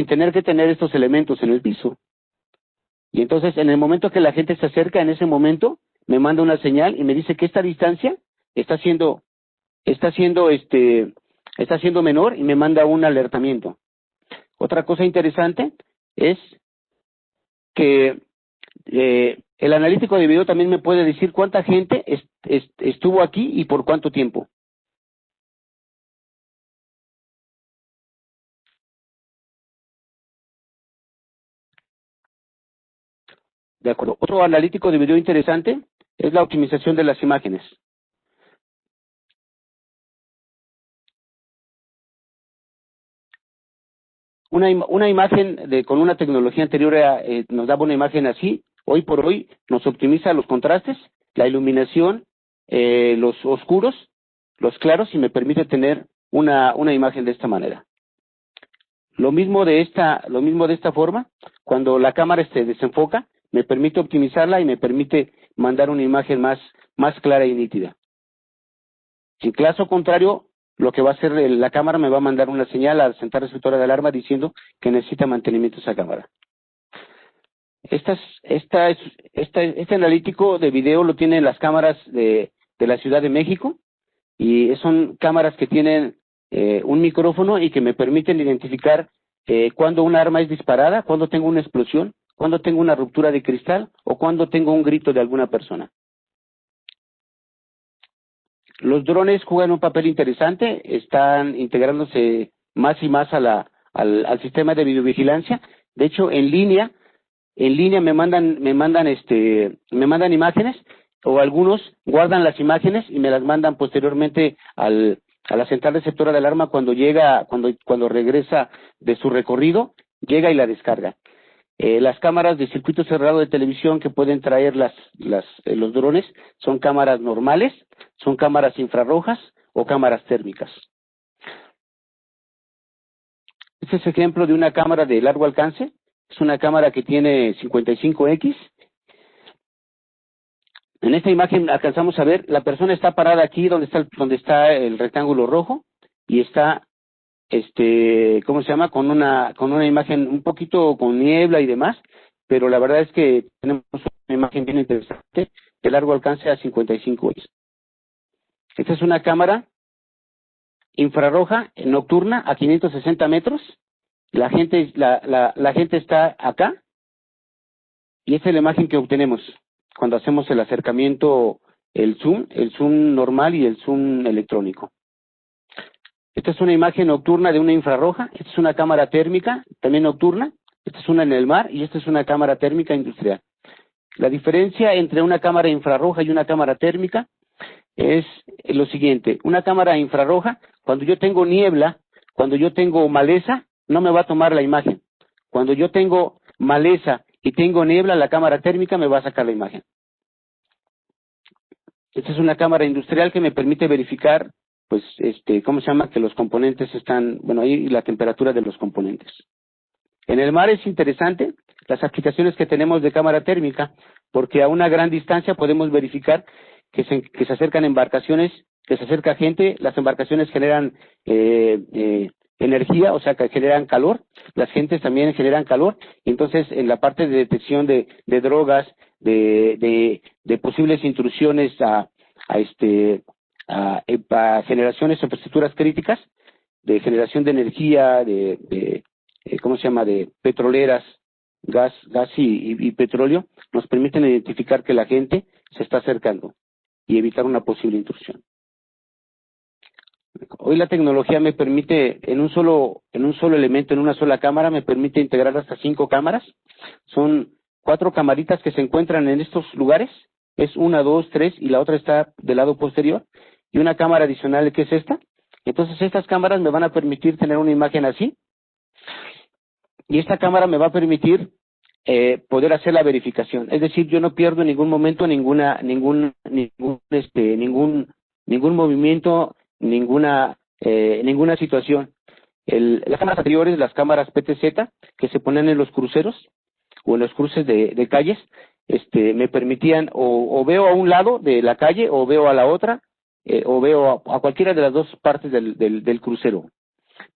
tener que tener estos elementos en el piso. Y entonces, en el momento que la gente se acerca, en ese momento, me manda una señal y me dice que esta distancia está siendo menor, y me manda un alertamiento. Otra cosa interesante es que el analítico de video también me puede decir cuánta gente estuvo aquí y por cuánto tiempo. De acuerdo. Otro analítico de video interesante es la optimización de las imágenes. Una imagen con una tecnología anterior nos daba una imagen así. Hoy por hoy nos optimiza los contrastes, la iluminación, los oscuros, los claros, y me permite tener una imagen de esta manera. Lo mismo de esta forma, cuando la cámara se desenfoca, me permite optimizarla y me permite mandar una imagen más clara y nítida. En caso contrario, lo que va a hacer la cámara, me va a mandar una señal a la central receptora de alarma diciendo que necesita mantenimiento esa cámara. Este analítico de video lo tienen las cámaras de la Ciudad de México, y son cámaras que tienen un micrófono y que me permiten identificar cuando un arma es disparada, cuando tengo una explosión, cuando tengo una ruptura de cristal o cuando tengo un grito de alguna persona. Los drones juegan un papel interesante, están integrándose más y más al sistema de videovigilancia. De hecho, en línea me mandan imágenes, o algunos guardan las imágenes y me las mandan posteriormente a la central receptora de alarma cuando regresa de su recorrido, llega y la descarga. Las cámaras de circuito cerrado de televisión que pueden traer los drones son cámaras normales, son cámaras infrarrojas o cámaras térmicas. Este es ejemplo de una cámara de largo alcance. Es una cámara que tiene 55X. En esta imagen alcanzamos a ver, la persona está parada aquí donde está el rectángulo rojo, y está con una imagen un poquito con niebla y demás, pero la verdad es que tenemos una imagen bien interesante de largo alcance a 55X. Esta es una cámara infrarroja nocturna a 560 metros. La gente está acá, y esta es la imagen que obtenemos cuando hacemos el acercamiento, el zoom normal y el zoom electrónico. Esta es una imagen nocturna de una infrarroja. Esta es una cámara térmica, también nocturna. Esta es una en el mar, y esta es una cámara térmica industrial. La diferencia entre una cámara infrarroja y una cámara térmica es lo siguiente. Una cámara infrarroja, cuando yo tengo niebla, cuando yo tengo maleza, no me va a tomar la imagen. Cuando yo tengo maleza y tengo niebla, la cámara térmica me va a sacar la imagen. Esta es una cámara industrial que me permite verificar, pues, ¿cómo se llama? Que los componentes están, bueno, ahí la temperatura de los componentes. En el mar es interesante las aplicaciones que tenemos de cámara térmica, porque a una gran distancia podemos verificar que se acercan embarcaciones, que se acerca gente, las embarcaciones generan energía, o sea, que generan calor, las gentes también generan calor, y entonces en la parte de detección de drogas, de posibles intrusiones a generaciones o infraestructuras críticas, de generación de energía, ¿cómo se llama?, de petroleras, gas y petróleo, nos permiten identificar que la gente se está acercando y evitar una posible intrusión. Hoy la tecnología me permite, en un solo elemento, en una sola cámara, me permite integrar hasta 5 cámaras. Son 4 camaritas que se encuentran en estos lugares. Es 1, 2, 3 y la otra está del lado posterior. Y una cámara adicional que es esta. Entonces estas cámaras me van a permitir tener una imagen así. Y esta cámara me va a permitir poder hacer la verificación. Es decir, yo no pierdo en ningún momento ningún movimiento, ninguna situación. Las cámaras anteriores, las cámaras PTZ, que se ponen en los cruceros o en los cruces de calles, me permitían o veo a un lado de la calle o veo a la otra, o veo a cualquiera de las dos partes del crucero.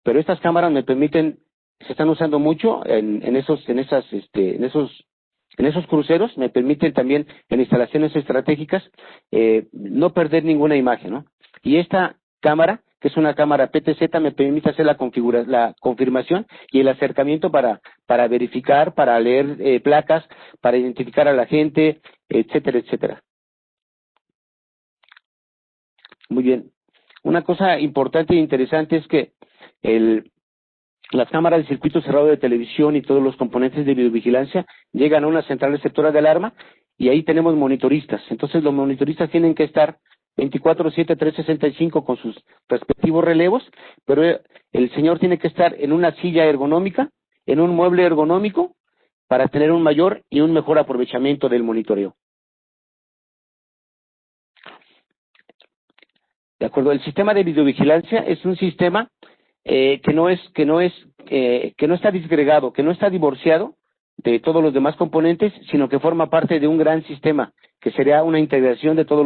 Pero estas cámaras me permiten, se están usando mucho en esos cruceros, me permiten también en instalaciones estratégicas no perder ninguna imagen, ¿no? Y esta cámara, que es una cámara PTZ, me permite hacer la confirmación y el acercamiento para verificar, para leer placas, para identificar a la gente, etcétera, etcétera. Muy bien. Una cosa importante e interesante es que las cámaras de circuito cerrado de televisión y todos los componentes de videovigilancia llegan a una central receptora de alarma y ahí tenemos monitoristas. Entonces los monitoristas tienen que estar 24/7, 365 con sus respectivos relevos, pero el señor tiene que estar en una silla ergonómica, en un mueble ergonómico, para tener un mayor y un mejor aprovechamiento del monitoreo. De acuerdo, el sistema de videovigilancia es un sistema que no está disgregado, que no está divorciado de todos los demás componentes, sino que forma parte de un gran sistema, que sería una integración de todos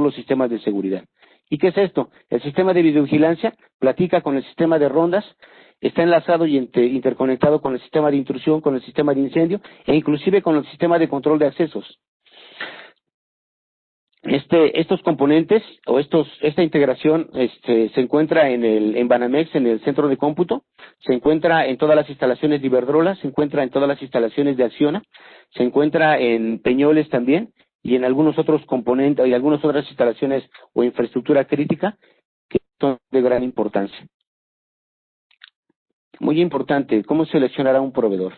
los sistemas de seguridad. ¿Y qué es esto? El sistema de videovigilancia platica con el sistema de rondas, está enlazado y interconectado con el sistema de intrusión, con el sistema de incendio e inclusive con el sistema de control de accesos. Estos componentes o esta integración se encuentra en Banamex, en el centro de cómputo, se encuentra en todas las instalaciones de Iberdrola, se encuentra en todas las instalaciones de Acciona, se encuentra en Peñoles también y en algunos otros componentes y algunas otras instalaciones o infraestructura crítica que son de gran importancia. Muy importante, ¿cómo seleccionar a un proveedor?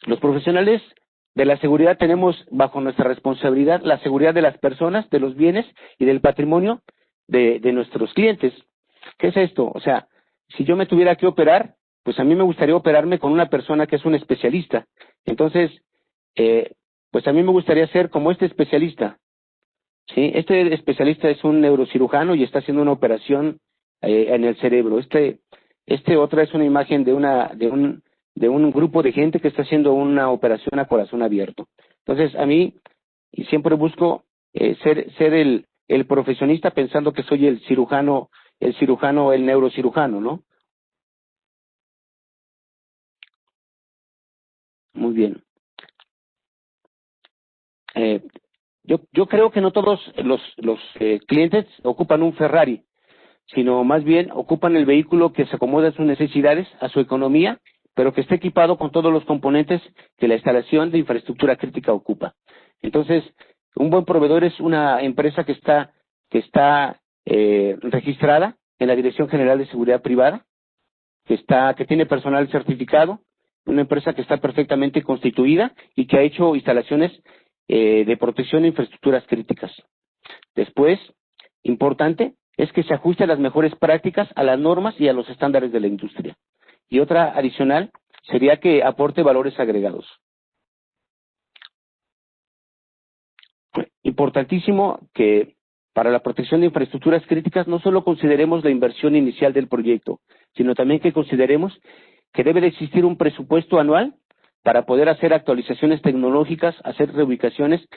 Los profesionales de la seguridad tenemos bajo nuestra responsabilidad la seguridad de las personas, de los bienes y del patrimonio de nuestros clientes. ¿Qué es esto? O sea, si yo me tuviera que operar, pues a mí me gustaría operarme con una persona que es un especialista. Entonces, pues a mí me gustaría ser como este especialista. ¿Sí? Este especialista es un neurocirujano y está haciendo una operación en el cerebro. Otra es una imagen de un grupo de gente que está haciendo una operación a corazón abierto. Entonces, a mí siempre busco ser el profesionista pensando que soy el neurocirujano, ¿no? Muy bien. Yo creo que no todos los clientes ocupan un Ferrari, sino más bien ocupan el vehículo que se acomoda a sus necesidades, a su economía, pero que esté equipado con todos los componentes que la instalación de infraestructura crítica ocupa. Entonces, un buen proveedor es una empresa que está registrada en la Dirección General de Seguridad Privada, que tiene personal certificado, una empresa que está perfectamente constituida y que ha hecho instalaciones de protección de infraestructuras críticas. Después, importante, es que se ajuste a las mejores prácticas, a las normas y a los estándares de la industria. Y otra adicional sería que aporte valores agregados. Importantísimo que para la protección de infraestructuras críticas no solo consideremos la inversión inicial del proyecto, sino también que consideremos que debe de existir un presupuesto anual para poder hacer actualizaciones tecnológicas, hacer reubicaciones,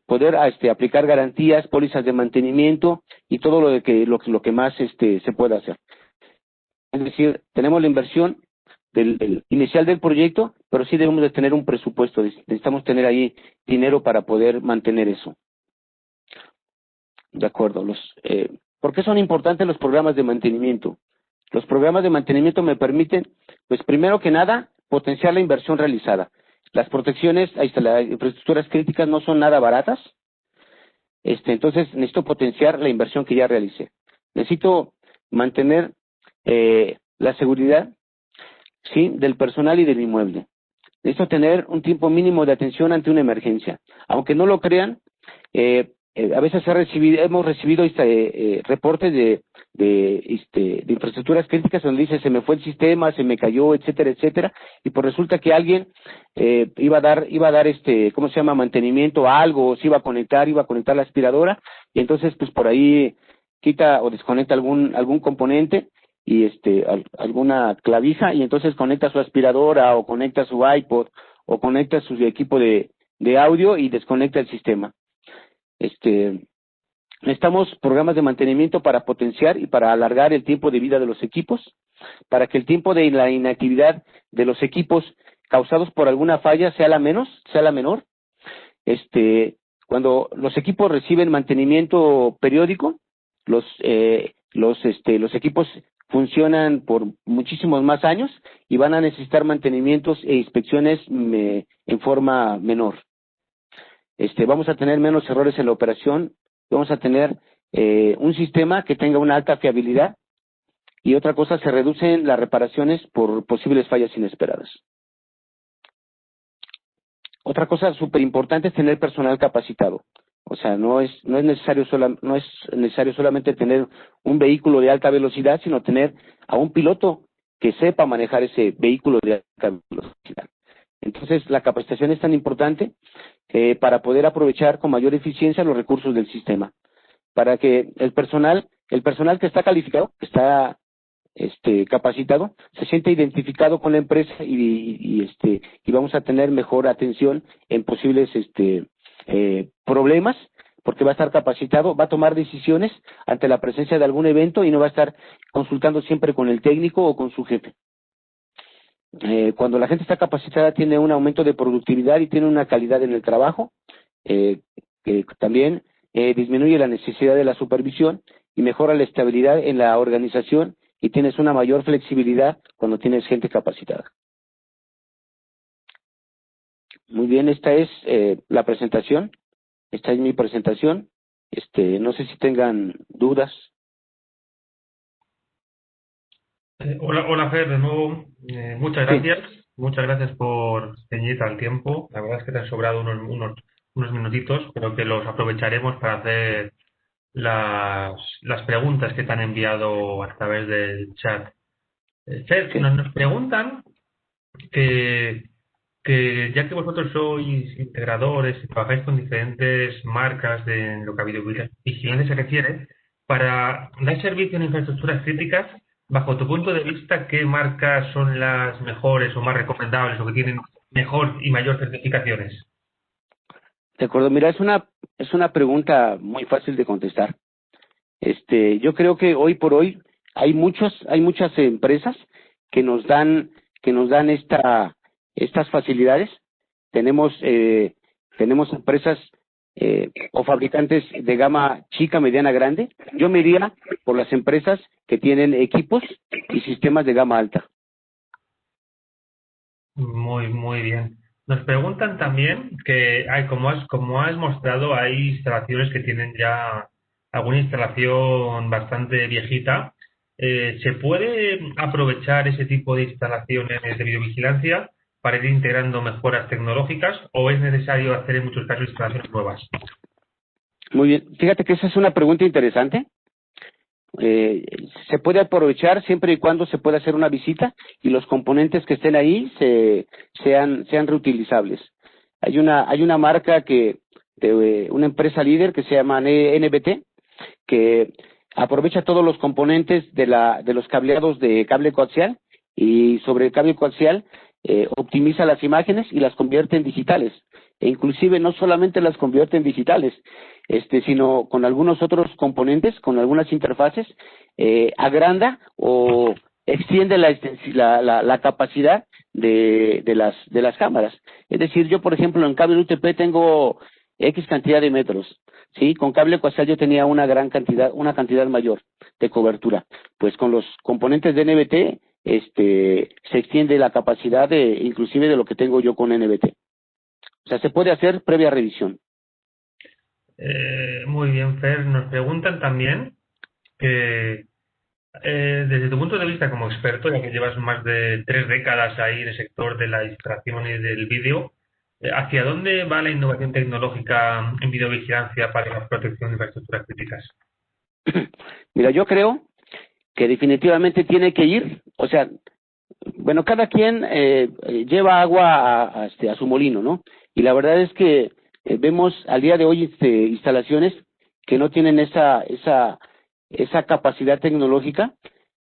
poder aplicar garantías, pólizas de mantenimiento y todo lo que más se pueda hacer. Es decir, tenemos la inversión inicial del proyecto, pero sí debemos de tener un presupuesto, necesitamos tener ahí dinero para poder mantener eso. De acuerdo. ¿Por qué son importantes los programas de mantenimiento? Los programas de mantenimiento me permiten, pues primero que nada, potenciar la inversión realizada. Las protecciones a las infraestructuras críticas no son nada baratas, entonces necesito potenciar la inversión que ya realicé. Necesito mantener la seguridad, sí, del personal y del inmueble. Necesito tener un tiempo mínimo de atención ante una emergencia. Aunque no lo crean, a veces hemos recibido reportes de infraestructuras críticas donde dice se me fue el sistema, se me cayó, etcétera, etcétera, y pues resulta que alguien iba a dar ¿cómo se llama? Mantenimiento a algo, o se iba a conectar la aspiradora, y entonces pues por ahí quita o desconecta algún componente y alguna clavija, y entonces conecta su aspiradora o conecta su iPod o conecta su equipo de audio y desconecta el sistema. Necesitamos programas de mantenimiento para potenciar y para alargar el tiempo de vida de los equipos, para que el tiempo de la inactividad de los equipos causados por alguna falla sea la menor. Cuando los equipos reciben mantenimiento periódico, los equipos funcionan por muchísimos más años y van a necesitar mantenimientos e inspecciones en forma menor. Vamos a tener menos errores en la operación, vamos a tener un sistema que tenga una alta fiabilidad, y otra cosa, se reducen las reparaciones por posibles fallas inesperadas. Otra cosa súper importante es tener personal capacitado. O sea, no es necesario solamente tener un vehículo de alta velocidad, sino tener a un piloto que sepa manejar ese vehículo de alta velocidad. Entonces, la capacitación es tan importante para poder aprovechar con mayor eficiencia los recursos del sistema, para que el personal que está calificado, que está capacitado, se siente identificado con la empresa y vamos a tener mejor atención en posibles problemas, porque va a estar capacitado, va a tomar decisiones ante la presencia de algún evento y no va a estar consultando siempre con el técnico o con su jefe. Cuando la gente está capacitada tiene un aumento de productividad y tiene una calidad en el trabajo, que también disminuye la necesidad de la supervisión y mejora la estabilidad en la organización, y tienes una mayor flexibilidad cuando tienes gente capacitada. Muy bien, esta es la presentación. Esta es mi presentación. No sé si tengan dudas. Hola Fer, de nuevo, muchas gracias. Sí. Muchas gracias por ceñirte al tiempo. La verdad es que te han sobrado unos minutitos, pero que los aprovecharemos para hacer las preguntas que te han enviado a través del chat. Fer, nos preguntan que ya que vosotros sois integradores y trabajáis con diferentes marcas en lo que a videovigilancia se refiere, para dar servicio en infraestructuras críticas, bajo tu punto de vista, ¿qué marcas son las mejores o más recomendables o que tienen mejor y mayor certificaciones? De acuerdo, mira, es una pregunta muy fácil de contestar. Yo creo que hoy por hoy hay muchas empresas que nos dan estas facilidades. Tenemos empresas o fabricantes de gama chica, mediana, grande. Yo me iría por las empresas que tienen equipos y sistemas de gama alta. Muy bien. Nos preguntan también que como has mostrado, hay instalaciones que tienen ya alguna instalación bastante viejita. ¿Se puede aprovechar ese tipo de instalaciones de videovigilancia para ir integrando mejoras tecnológicas o es necesario hacer en muchos casos instalaciones nuevas? Muy bien, fíjate que esa es una pregunta interesante. Se puede aprovechar siempre y cuando se pueda hacer una visita y los componentes que estén ahí sean reutilizables. Hay una marca de una empresa líder que se llama NBT, que aprovecha todos los componentes de los cableados de cable coaxial y sobre el cable coaxial optimiza las imágenes y las convierte en digitales. E inclusive no solamente las convierte en digitales, sino con algunos otros componentes, con algunas interfaces, agranda o extiende la capacidad de las cámaras. Es decir, yo por ejemplo en cable UTP tengo X cantidad de metros, ¿sí? Con cable coaxial yo tenía una cantidad mayor de cobertura. Pues con los componentes de NBT se extiende la capacidad inclusive de lo que tengo yo con NBT. O sea, se puede hacer previa revisión. Muy bien, Fer. Nos preguntan también que desde tu punto de vista como experto, ya que llevas más de 3 décadas ahí en el sector de la distracción y del vídeo, ¿hacia dónde va la innovación tecnológica en videovigilancia para la protección de infraestructuras críticas? Mira, yo creo que definitivamente tiene que ir, o sea, bueno, cada quien lleva agua a su molino, ¿no? Y la verdad es que vemos al día de hoy instalaciones que no tienen esa capacidad tecnológica.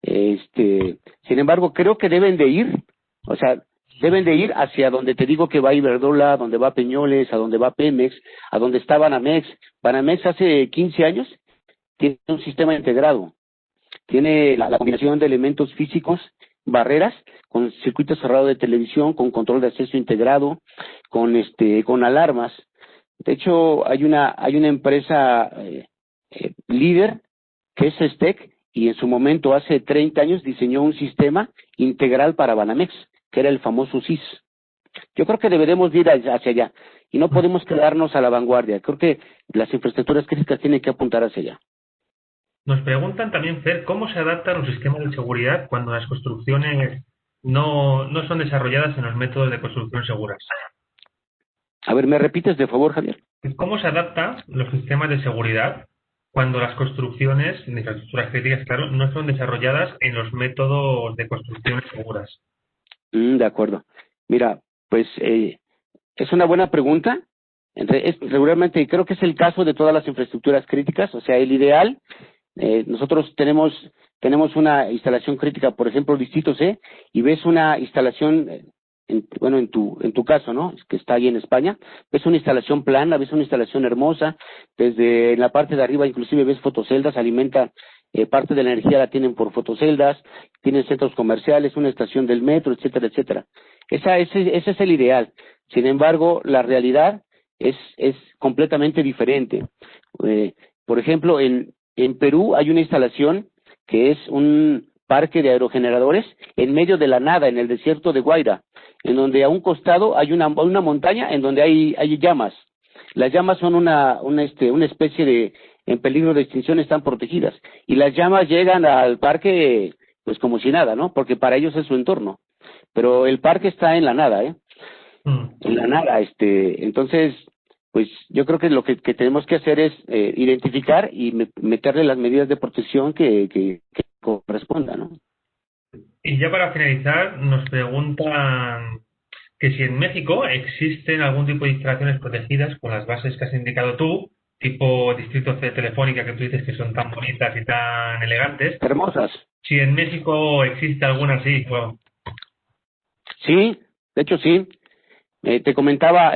Sin embargo, creo que deben de ir, o sea, deben de ir hacia donde te digo que va Iberdrola, donde va Peñoles, a donde va Pemex, a donde está Banamex. Banamex hace 15 años tiene un sistema integrado, tiene la combinación de elementos físicos, barreras, con circuito cerrado de televisión, con control de acceso integrado, con alarmas. De hecho, hay una empresa líder que es STEC, y en su momento, hace 30 años, diseñó un sistema integral para Banamex, que era el famoso SIS. Yo creo que deberemos ir hacia allá, y no podemos quedarnos a la vanguardia. Creo que las infraestructuras críticas tienen que apuntar hacia allá. Nos preguntan también, Fer, ¿cómo se adaptan los sistemas de seguridad cuando las construcciones no son desarrolladas en los métodos de construcción seguras? A ver, ¿me repites, de favor, Javier? ¿Cómo se adaptan los sistemas de seguridad cuando las construcciones de infraestructuras críticas, claro, no son desarrolladas en los métodos de construcción seguras? De acuerdo. Mira, pues es una buena pregunta. Regularmente creo que es el caso de todas las infraestructuras críticas. O sea, el ideal, nosotros tenemos una instalación crítica, por ejemplo, Distrito C, y ves una instalación, en tu caso, ¿no? Que está ahí en España, ves una instalación plana, ves una instalación hermosa, desde la parte de arriba inclusive ves fotoceldas, alimenta parte de la energía la tienen por fotoceldas, tienen centros comerciales, una estación del metro, etcétera, etcétera. Ese es el ideal. Sin embargo, la realidad es completamente diferente. Por ejemplo, en Perú hay una instalación que es un parque de aerogeneradores en medio de la nada, en el desierto de Guaira, en donde a un costado hay una montaña en donde hay llamas. Las llamas son una especie en peligro de extinción, están protegidas. Y las llamas llegan al parque pues como si nada, ¿no? Porque para ellos es su entorno. Pero el parque está en la nada, En la nada, entonces, pues yo creo que lo que tenemos que hacer es identificar y meterle las medidas de protección que correspondan, ¿no? Y ya para finalizar, nos preguntan que si en México existen algún tipo de instalaciones protegidas con las bases que has indicado tú, tipo Distrito C Telefónica, que tú dices que son tan bonitas y tan elegantes. Hermosas. Si en México existe alguna así, bueno. Sí, de hecho sí. Te comentaba,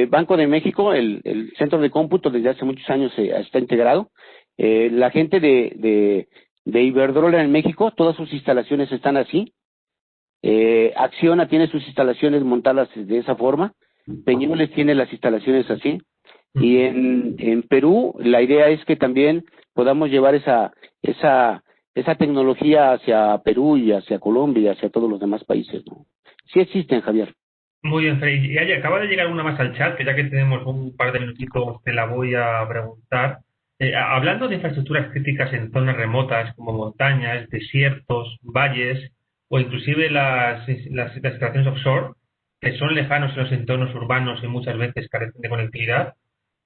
Banco de México, el centro de cómputo desde hace muchos años está integrado. La gente de Iberdrola en México, todas sus instalaciones están así. Acciona tiene sus instalaciones montadas de esa forma. Peñoles tiene las instalaciones así. Y en Perú, la idea es que también podamos llevar esa tecnología hacia Perú y hacia Colombia y hacia todos los demás países, ¿no? Sí existen, Javier. Muy bien, Fred. Y acaba de llegar una más al chat, que ya que tenemos un par de minutitos te la voy a preguntar. Hablando de infraestructuras críticas en zonas remotas como montañas, desiertos, valles o inclusive las instalaciones offshore, que son lejanos en los entornos urbanos y muchas veces carecen de conectividad,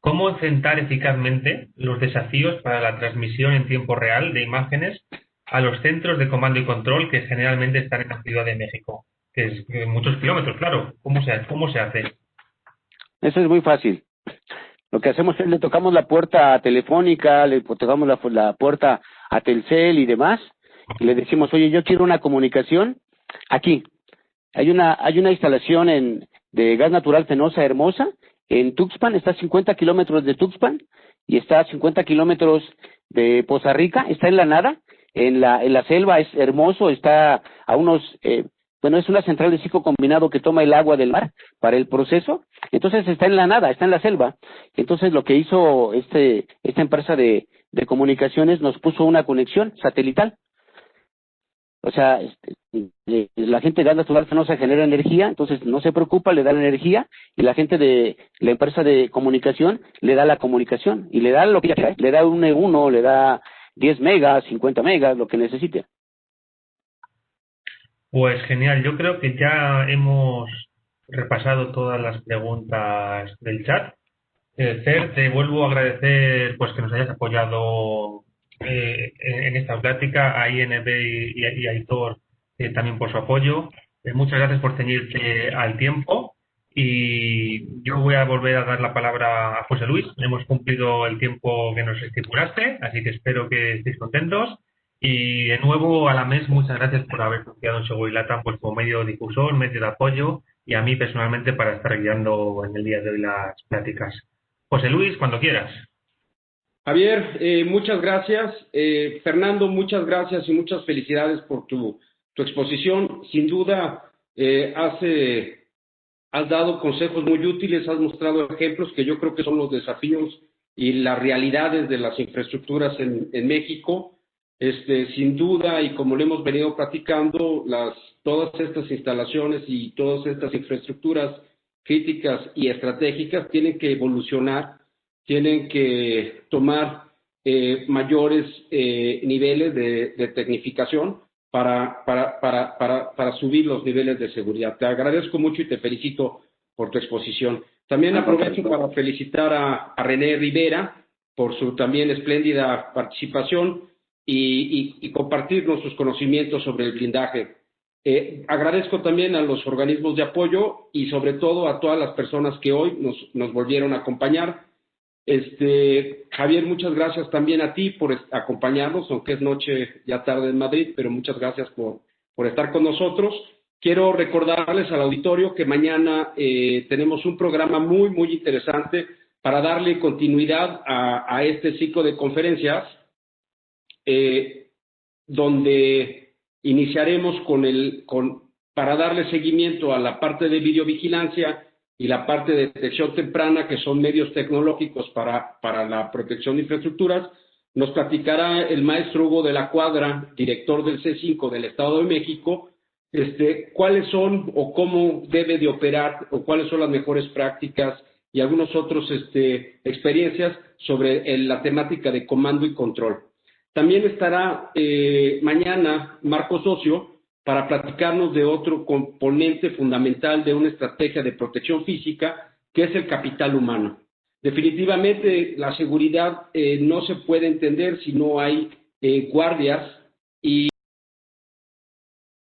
¿cómo enfrentar eficazmente los desafíos para la transmisión en tiempo real de imágenes a los centros de comando y control que generalmente están en la Ciudad de México? Que es muchos kilómetros, claro. ¿Cómo se hace? Eso es muy fácil. Lo que hacemos es le tocamos la puerta telefónica, le tocamos la puerta a Telcel y demás, y le decimos, oye, yo quiero una comunicación aquí. Hay una instalación de gas natural Fenosa Hermosa en Tuxpan, está a 50 kilómetros de Tuxpan y está a 50 kilómetros de Poza Rica, está en la nada, en la selva, es hermoso, está a unos, es una central de ciclo combinado que toma el agua del mar para el proceso, entonces está en la nada, está en la selva. Entonces lo que hizo esta empresa de comunicaciones nos puso una conexión satelital. O sea, la gente de gas natural Fenosa genera energía, entonces no se preocupa, le da la energía, y la gente de la empresa de comunicación le da la comunicación, y le da lo que ella quiera, le da un E1, le da 10 megas, 50 megas, lo que necesite. Pues genial, yo creo que ya hemos repasado todas las preguntas del chat. Fer, te vuelvo a agradecer pues que nos hayas apoyado en esta plática, a INB y a Aitor también por su apoyo. Muchas gracias por ceñirte al tiempo y yo voy a volver a dar la palabra a José Luis. Hemos cumplido el tiempo que nos estipulaste, así que espero que estéis contentos. Y de nuevo a la MES, muchas gracias por haber confiado en Seguro Latam pues, como medio difusor, medio de apoyo y a mí personalmente para estar guiando en el día de hoy las pláticas. José Luis, cuando quieras. Javier, muchas gracias. Fernando, muchas gracias y muchas felicidades por tu exposición. Sin duda, has dado consejos muy útiles, has mostrado ejemplos que yo creo que son los desafíos y las realidades de las infraestructuras en México. Sin duda, y como lo hemos venido platicando, todas estas instalaciones y todas estas infraestructuras críticas y estratégicas tienen que evolucionar, tienen que tomar mayores niveles de tecnificación para subir los niveles de seguridad. Te agradezco mucho y te felicito por tu exposición. También aprovecho para felicitar a René Rivera por su también espléndida participación y compartirnos sus conocimientos sobre el blindaje. Agradezco también a los organismos de apoyo y sobre todo a todas las personas que hoy nos volvieron a acompañar. Javier, muchas gracias también a ti por acompañarnos, aunque es noche ya tarde en Madrid, pero muchas gracias por estar con nosotros. Quiero recordarles al auditorio que mañana tenemos un programa muy, muy interesante para darle continuidad a este ciclo de conferencias, donde iniciaremos para darle seguimiento a la parte de videovigilancia y la parte de detección temprana, que son medios tecnológicos para la protección de infraestructuras. Nos platicará el maestro Hugo de la Cuadra, director del C5 del Estado de México, cuáles son o cómo debe de operar o cuáles son las mejores prácticas y algunos otros experiencias sobre la temática de comando y control. También estará mañana Marcos Ocio para platicarnos de otro componente fundamental de una estrategia de protección física, que es el capital humano. Definitivamente la seguridad no se puede entender si no hay guardias y